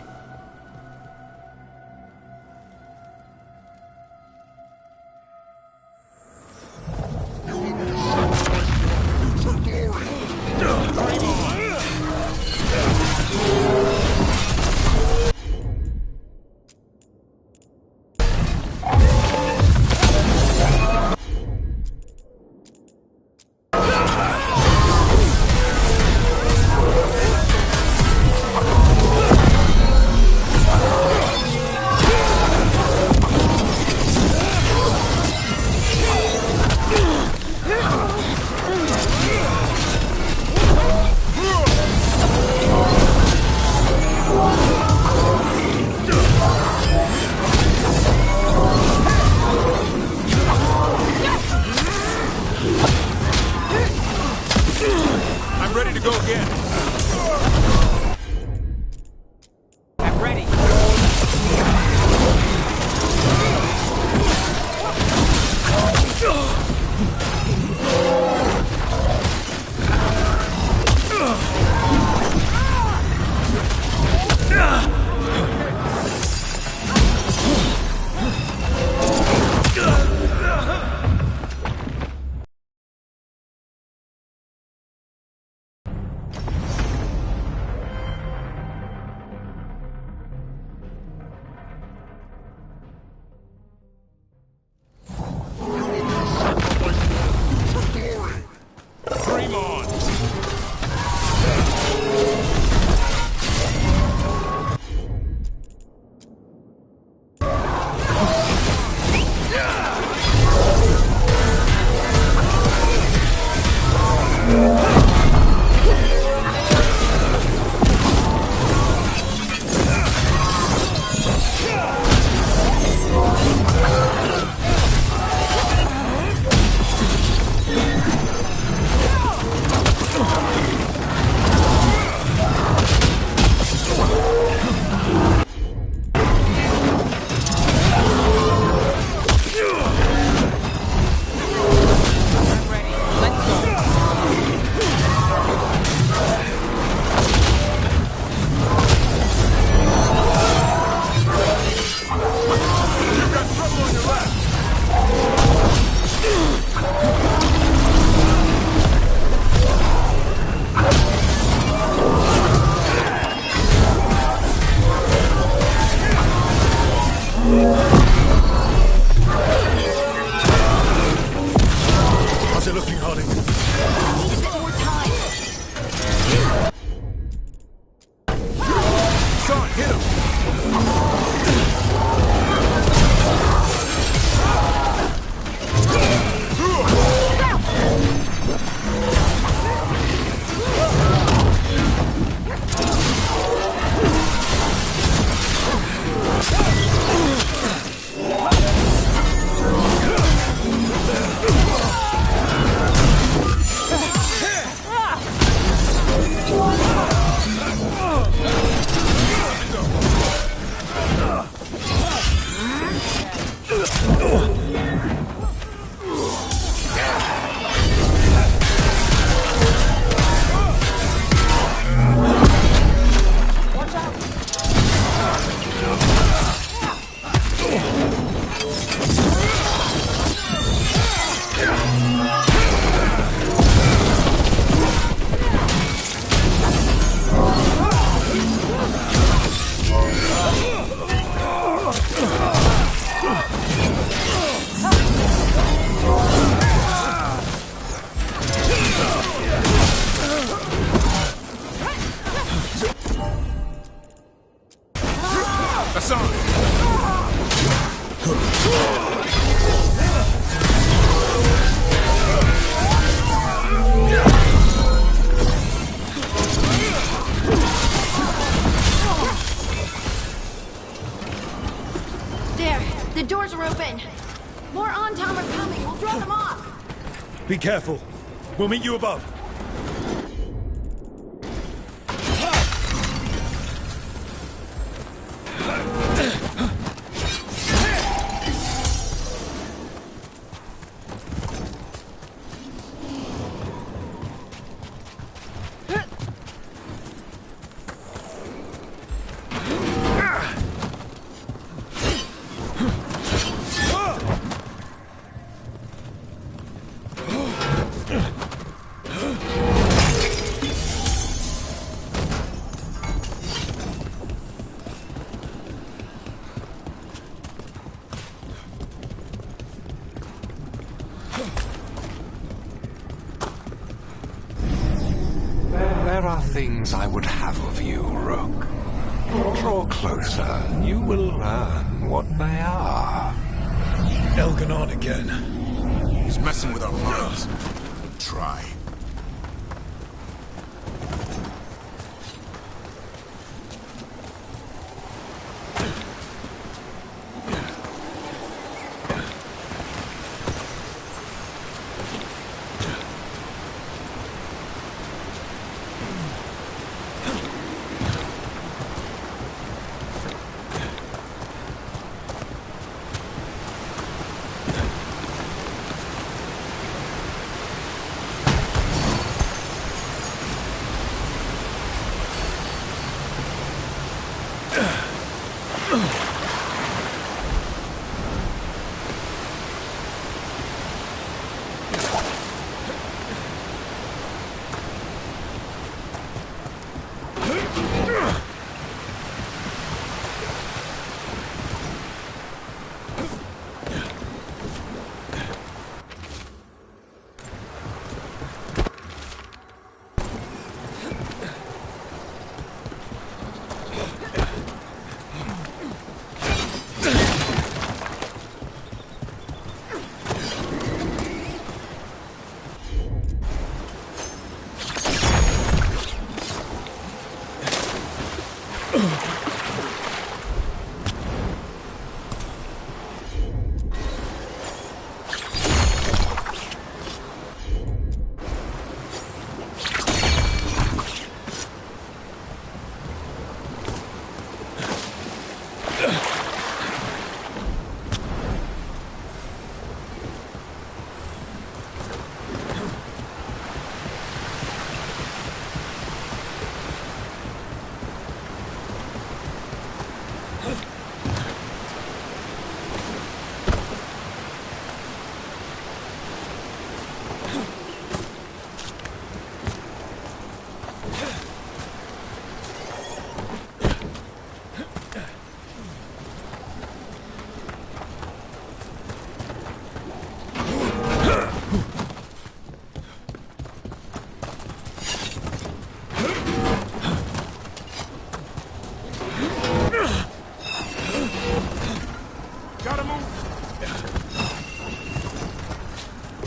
Speaker 2: Be careful. We'll meet you above.
Speaker 15: There are things I would have of you, Rook. Draw closer, you will learn what they are.
Speaker 2: Elganon again.
Speaker 11: He's messing with our minds. Try.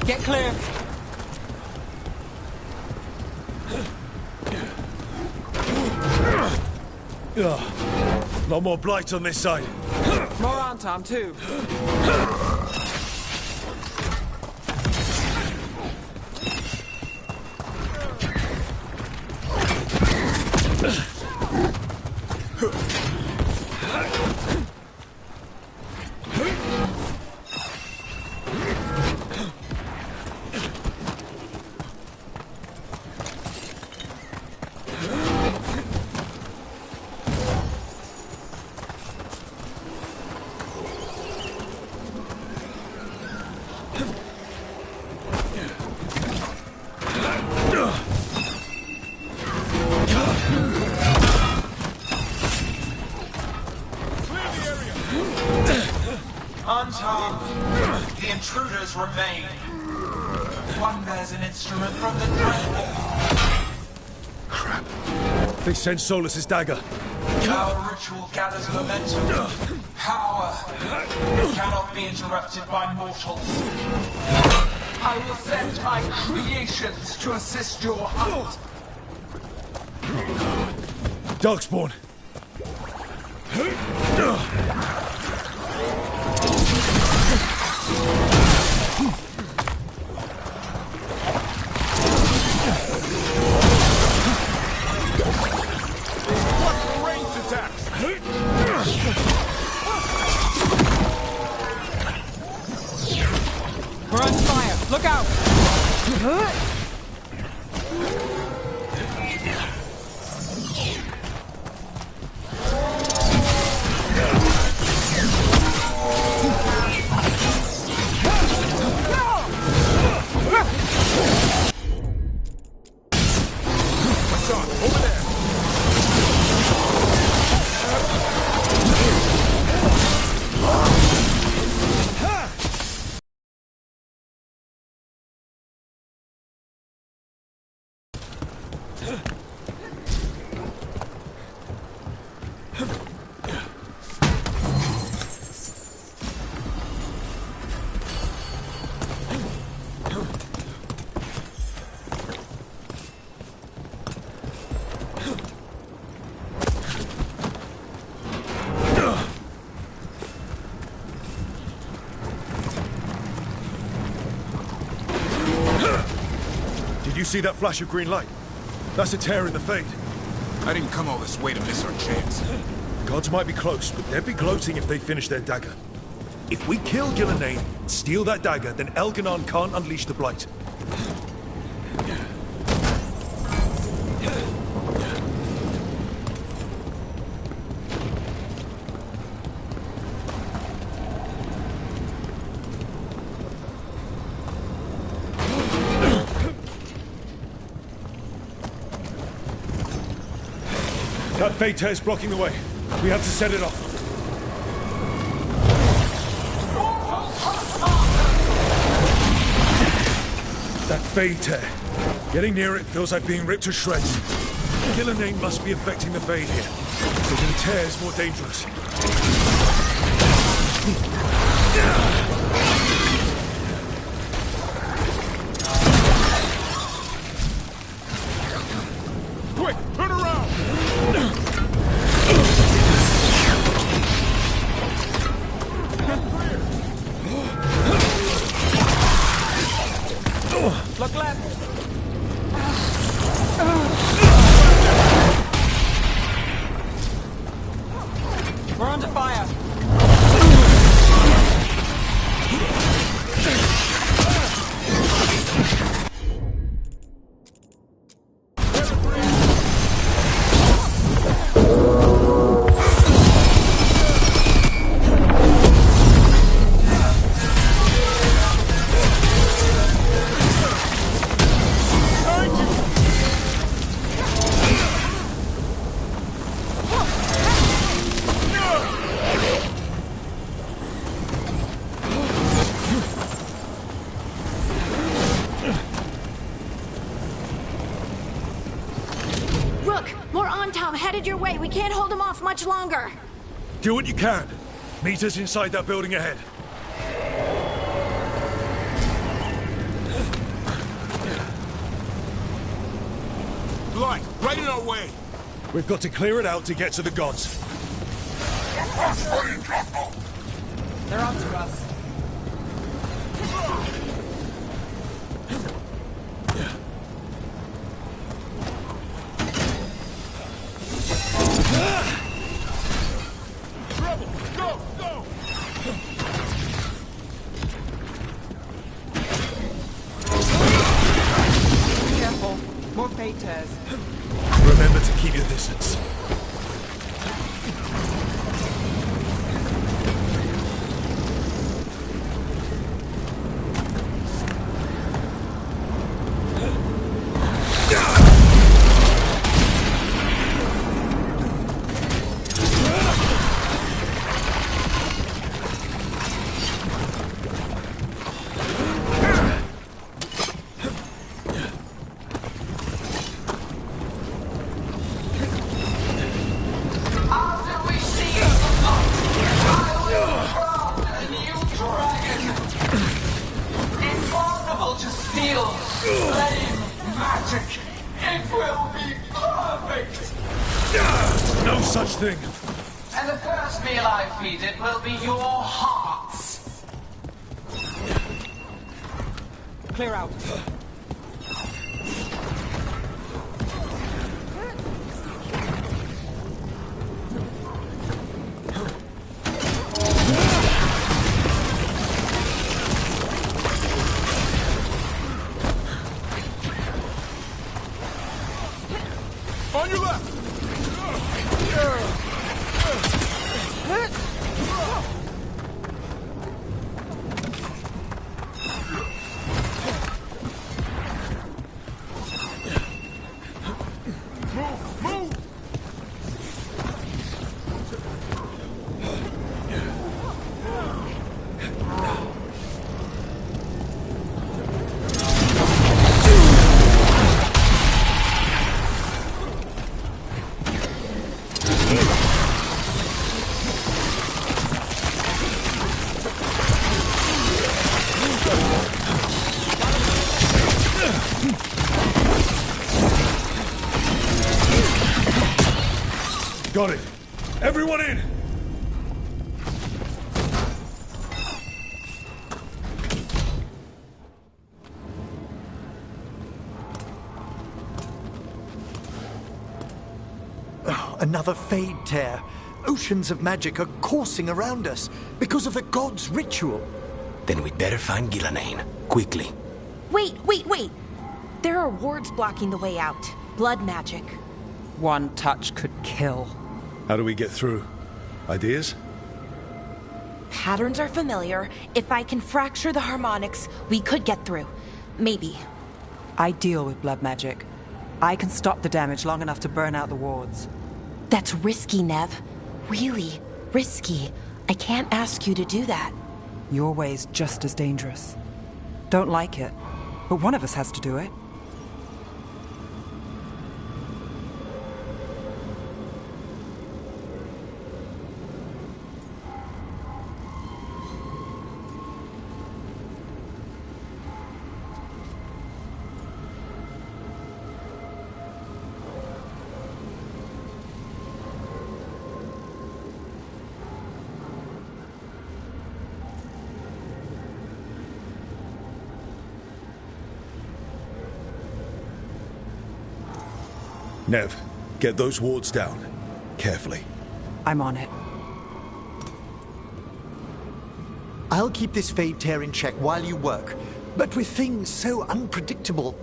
Speaker 9: Get clear.
Speaker 2: Lot more blight on this side.
Speaker 9: More Antom too.
Speaker 17: Unharmed, the intruders remain. One bears an instrument from the Dragon.
Speaker 1: Crap. They sent Solus's dagger.
Speaker 17: Our ritual gathers momentum. Power cannot be interrupted by mortals. I will send my creations to assist your hunt.
Speaker 1: Darkspawn.
Speaker 9: We're on fire. Look out!
Speaker 1: Did you see that flash of green light? That's a tear in the fade.
Speaker 11: I didn't come all this way to miss our chance.
Speaker 1: Gods might be close, but they'd be gloating if they finish their dagger. If we kill Gillenane, steal that dagger, then Elganon can't unleash the Blight. That fade tear's blocking the way. We have to set it off. That fade tear. Getting near it feels like being ripped to shreds. Gillenane must be affecting the fade here. So the tear is more dangerous.
Speaker 11: Quick, turn around!
Speaker 9: Look left! We're under fire!
Speaker 12: Your way. We can't hold him off much longer.
Speaker 1: Do what you can. Meet us inside that building ahead.
Speaker 11: Blight, right in our way.
Speaker 1: We've got to clear it out to get to the gods.
Speaker 9: They're onto us. More fade tears.
Speaker 1: Remember to keep your distance.
Speaker 17: Impossible to steal flame magic. It will be perfect.
Speaker 1: No such thing.
Speaker 17: And the first meal I feed it will be your hearts.
Speaker 9: Clear out.
Speaker 1: On your left! Got it. Everyone in!
Speaker 6: Oh, another Fade tear. Oceans of magic are coursing around us because of the god's ritual.
Speaker 10: Then we'd better find Gillenane. Quickly.
Speaker 8: Wait. There are wards blocking the way out. Blood magic.
Speaker 9: One touch could kill.
Speaker 1: How do we get through? Ideas?
Speaker 8: Patterns are familiar. If I can fracture the harmonics, we could get through. Maybe.
Speaker 9: I deal with blood magic. I can stop the damage long enough to burn out the wards.
Speaker 8: That's risky, Nev. Really risky. I can't ask you to do that.
Speaker 9: Your way's just as dangerous. Don't like it, but one of us has to do it.
Speaker 2: Nev, get those wards down. Carefully.
Speaker 9: I'm on it.
Speaker 6: I'll keep this Fade tear in check while you work. But with things so unpredictable,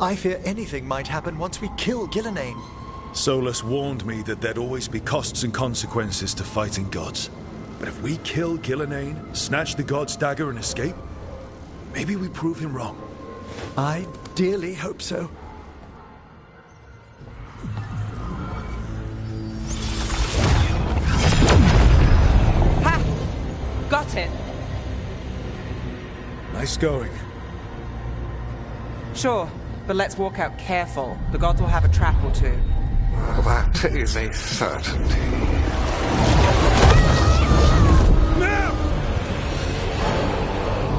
Speaker 6: I fear anything might happen once we kill Gillenane.
Speaker 2: Solus warned me that there'd always be costs and consequences to fighting gods. But if we kill Gillenane, snatch the god's dagger and escape, maybe we prove him wrong.
Speaker 6: I dearly hope so.
Speaker 9: Got it.
Speaker 1: Nice going.
Speaker 9: Sure, but let's walk out careful. The gods will have a trap or two.
Speaker 15: That is a certainty.
Speaker 1: Now!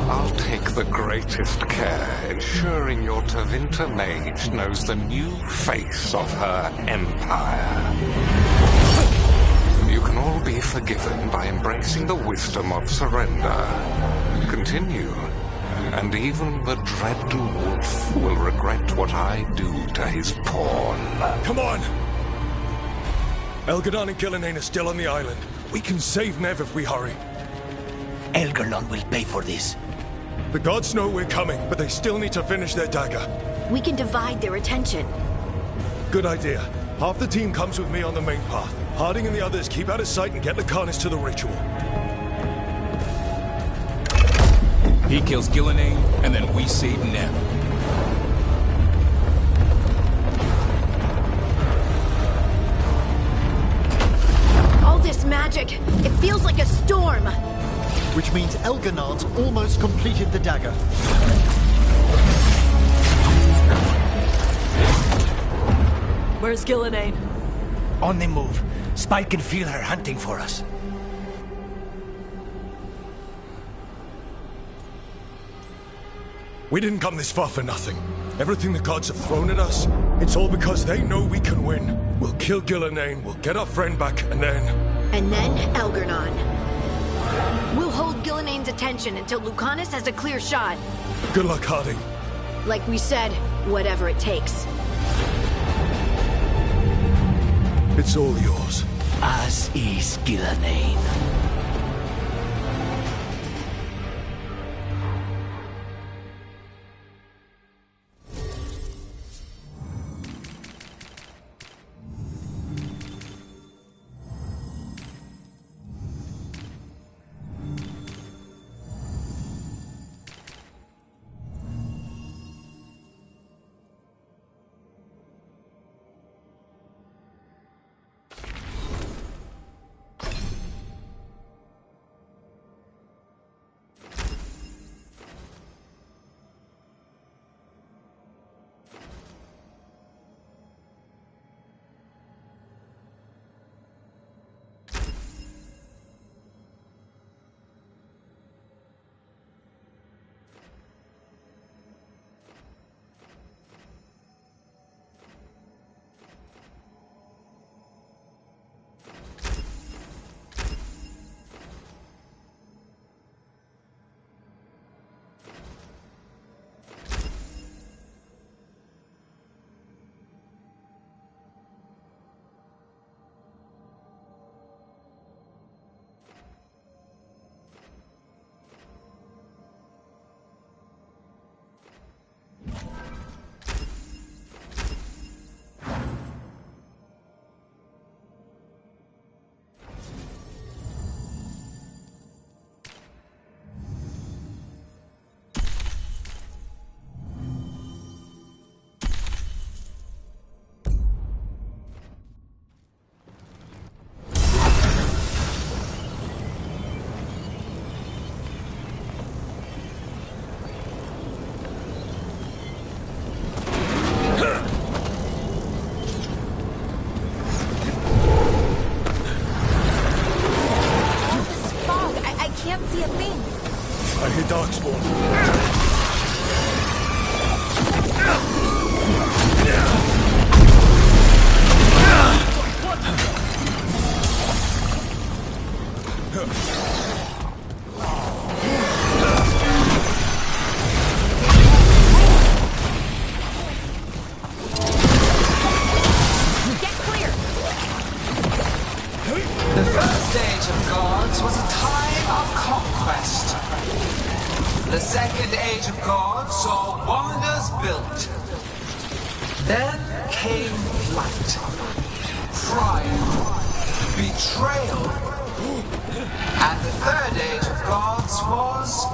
Speaker 15: I'll take the greatest care, ensuring your Tevinter mage knows the new face of her empire. You can all be forgiven by embracing the wisdom of surrender. Continue, and even the dread wolf will regret what I do to his pawn.
Speaker 1: Come on! Elgadon and Gillenane are still on the island. We can save Nev if we hurry.
Speaker 10: Elgarlon will pay for this.
Speaker 1: The gods know we're coming, but they still need to finish their dagger.
Speaker 12: We can divide their attention.
Speaker 1: Good idea. Half the team comes with me on the main path. Harding and the others keep out of sight and get Lucanus to the ritual.
Speaker 11: He kills Gillenane, and then we save Nev.
Speaker 12: All this magic, it feels like a storm.
Speaker 6: Which means Elganaan's almost completed the dagger.
Speaker 7: Where's Gillenane?
Speaker 10: On the move. Spike can feel her hunting for us.
Speaker 1: We didn't come this far for nothing. Everything the gods have thrown at us, it's all because they know we can win. We'll kill Gillenane, we'll get our friend back, and then...
Speaker 12: And then Elgernon. We'll hold Gillenane's attention until Lucanus has a clear shot.
Speaker 1: Good luck, Harding.
Speaker 12: Like we said, whatever it takes.
Speaker 1: It's all yours.
Speaker 10: As is Gillenane.
Speaker 17: The second age of God saw wonders built. Then came flight, crime, betrayal, and the third age of gods was...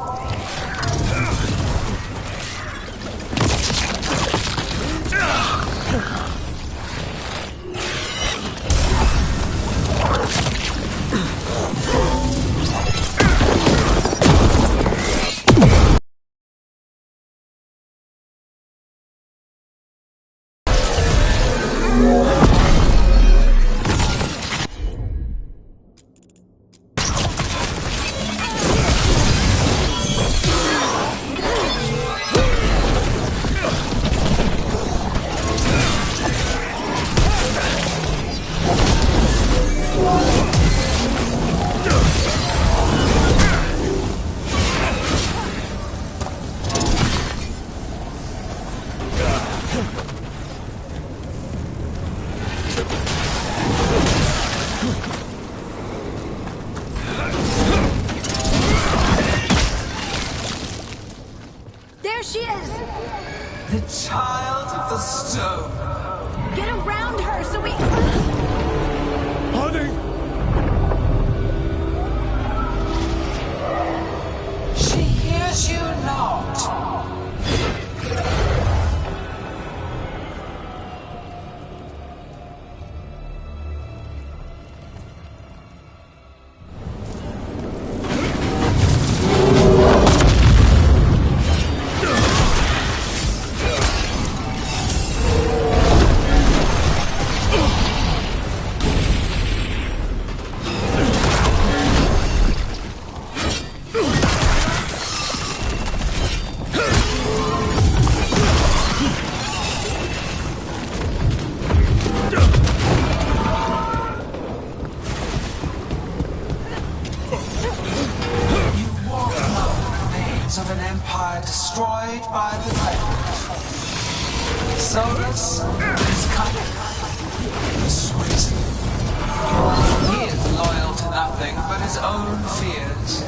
Speaker 12: There she is!
Speaker 17: The child of the stone.
Speaker 12: Get around her so we...
Speaker 1: Honey!
Speaker 17: She hears you not. remains of an empire destroyed by the Dragon. Solus is cunning, persuasive. He is loyal to nothing but his own fears.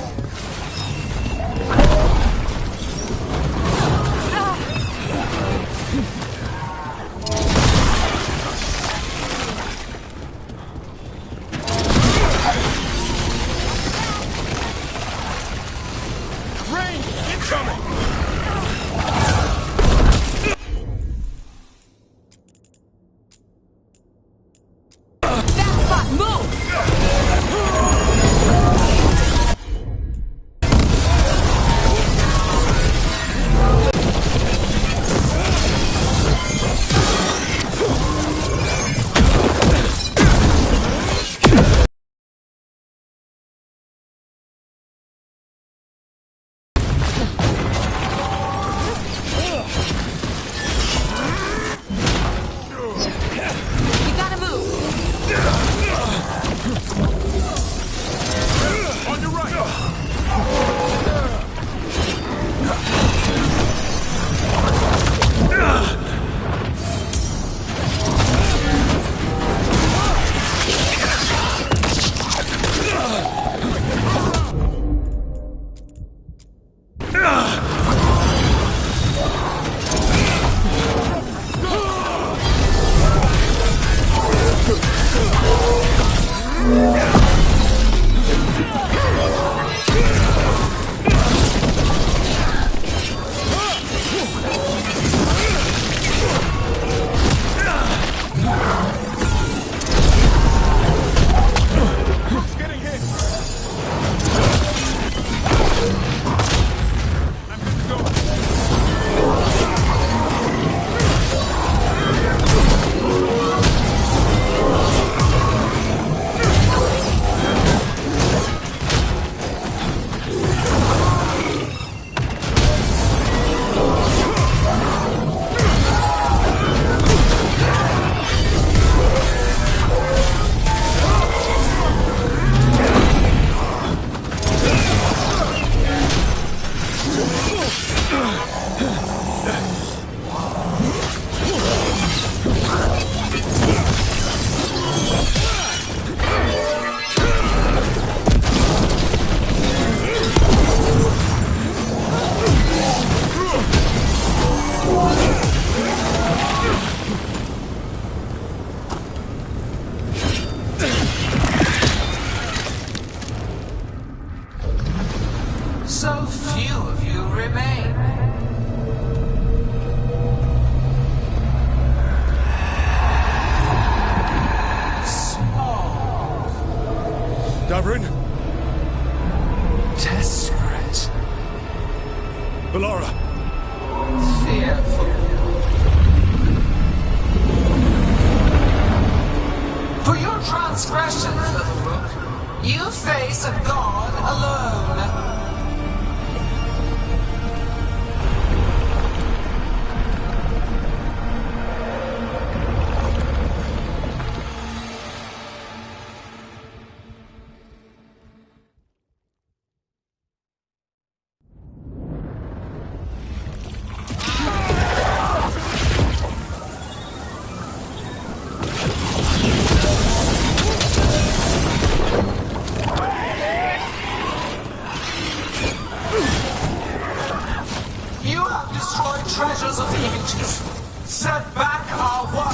Speaker 17: So few of you remain. Small.
Speaker 2: Davrin?
Speaker 17: Desperate.
Speaker 2: Bellara?
Speaker 17: Fearful. For your transgressions, little rook, you face a god alone. Treasures of the ages. Set back our world.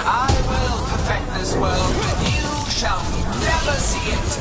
Speaker 17: I will perfect this world, but you shall never see it.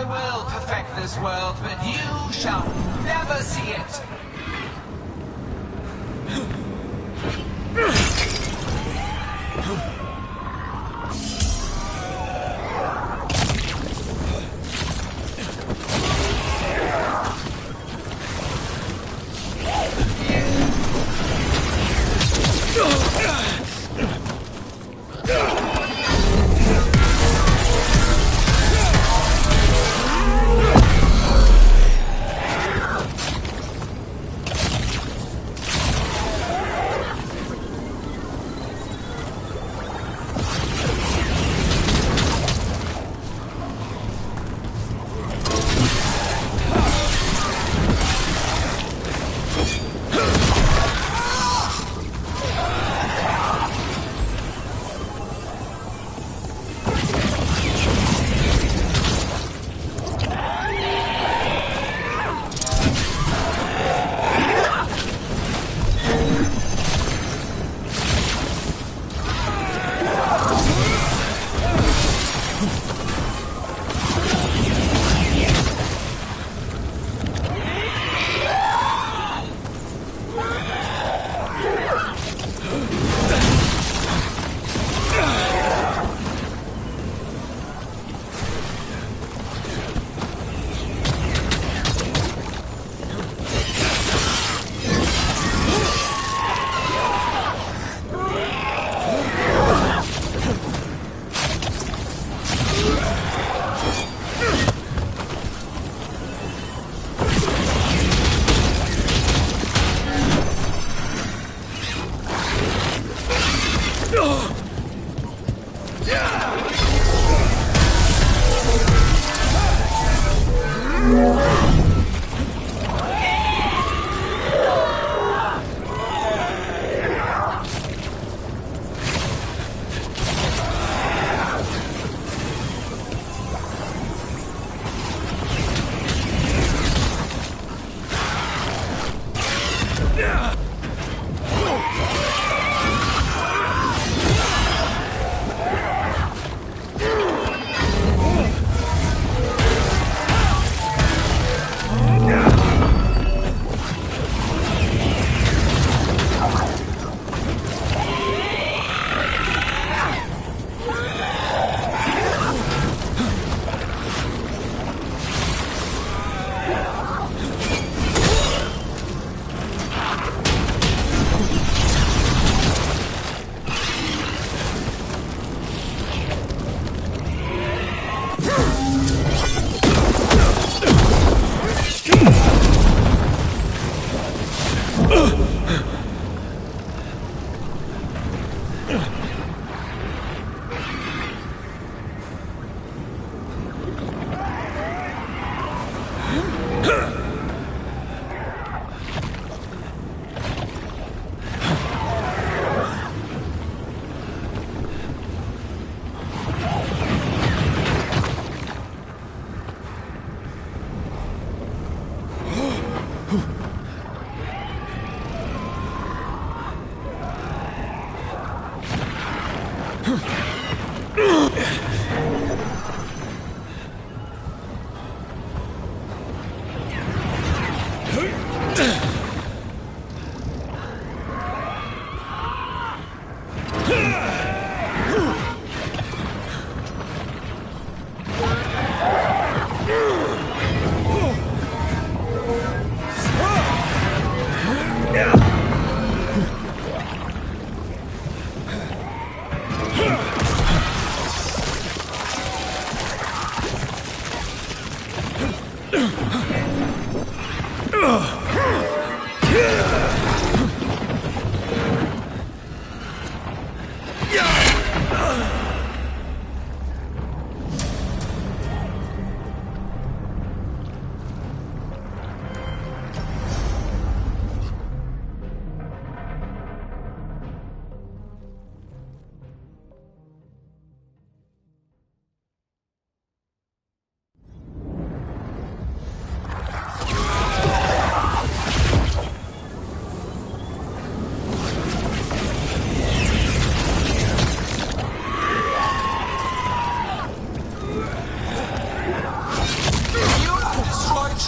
Speaker 17: will perfect this world, but you shall never see it.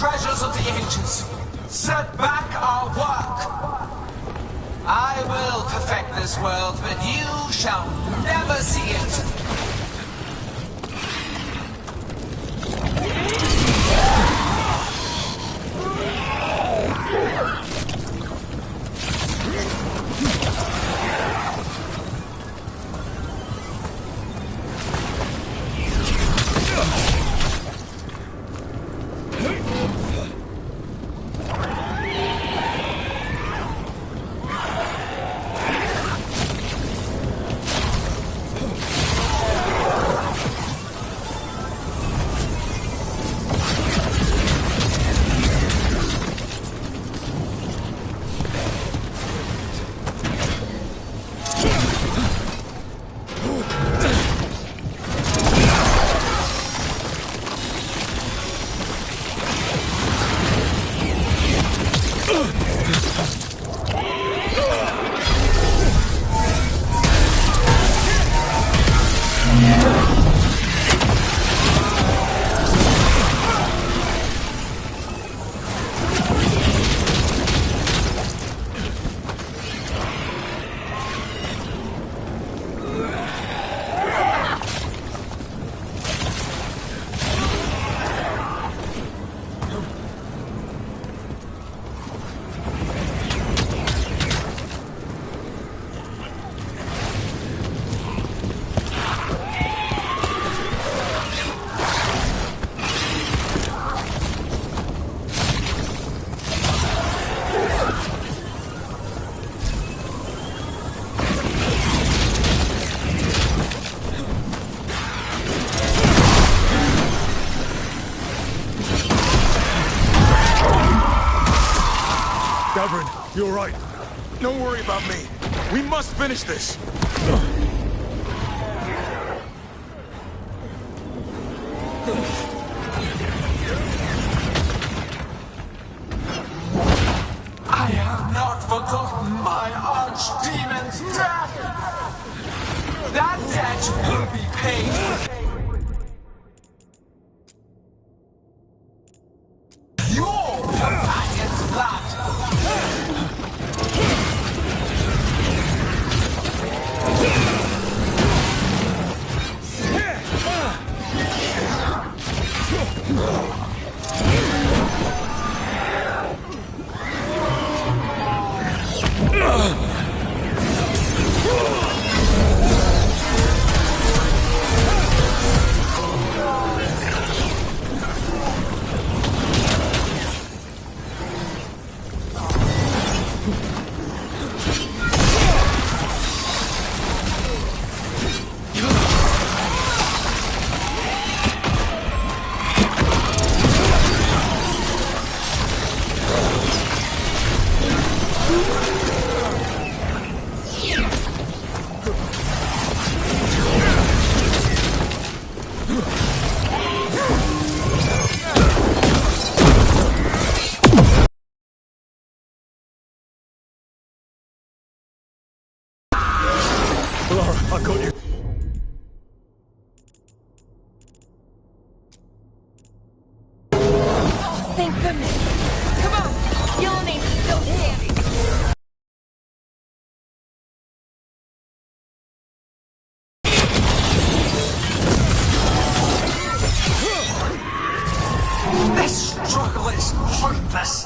Speaker 17: treasures of the ages. Set back our work. I will perfect this world, but you shall never see it.
Speaker 1: You're right. Don't worry about me. We must finish this.
Speaker 17: I have not forgotten my archdemon's death. That debt will be paid. Your companion's blood.
Speaker 1: I got you.
Speaker 8: Thank goodness. Come on, you'll need still standing.
Speaker 17: This struggle is pointless.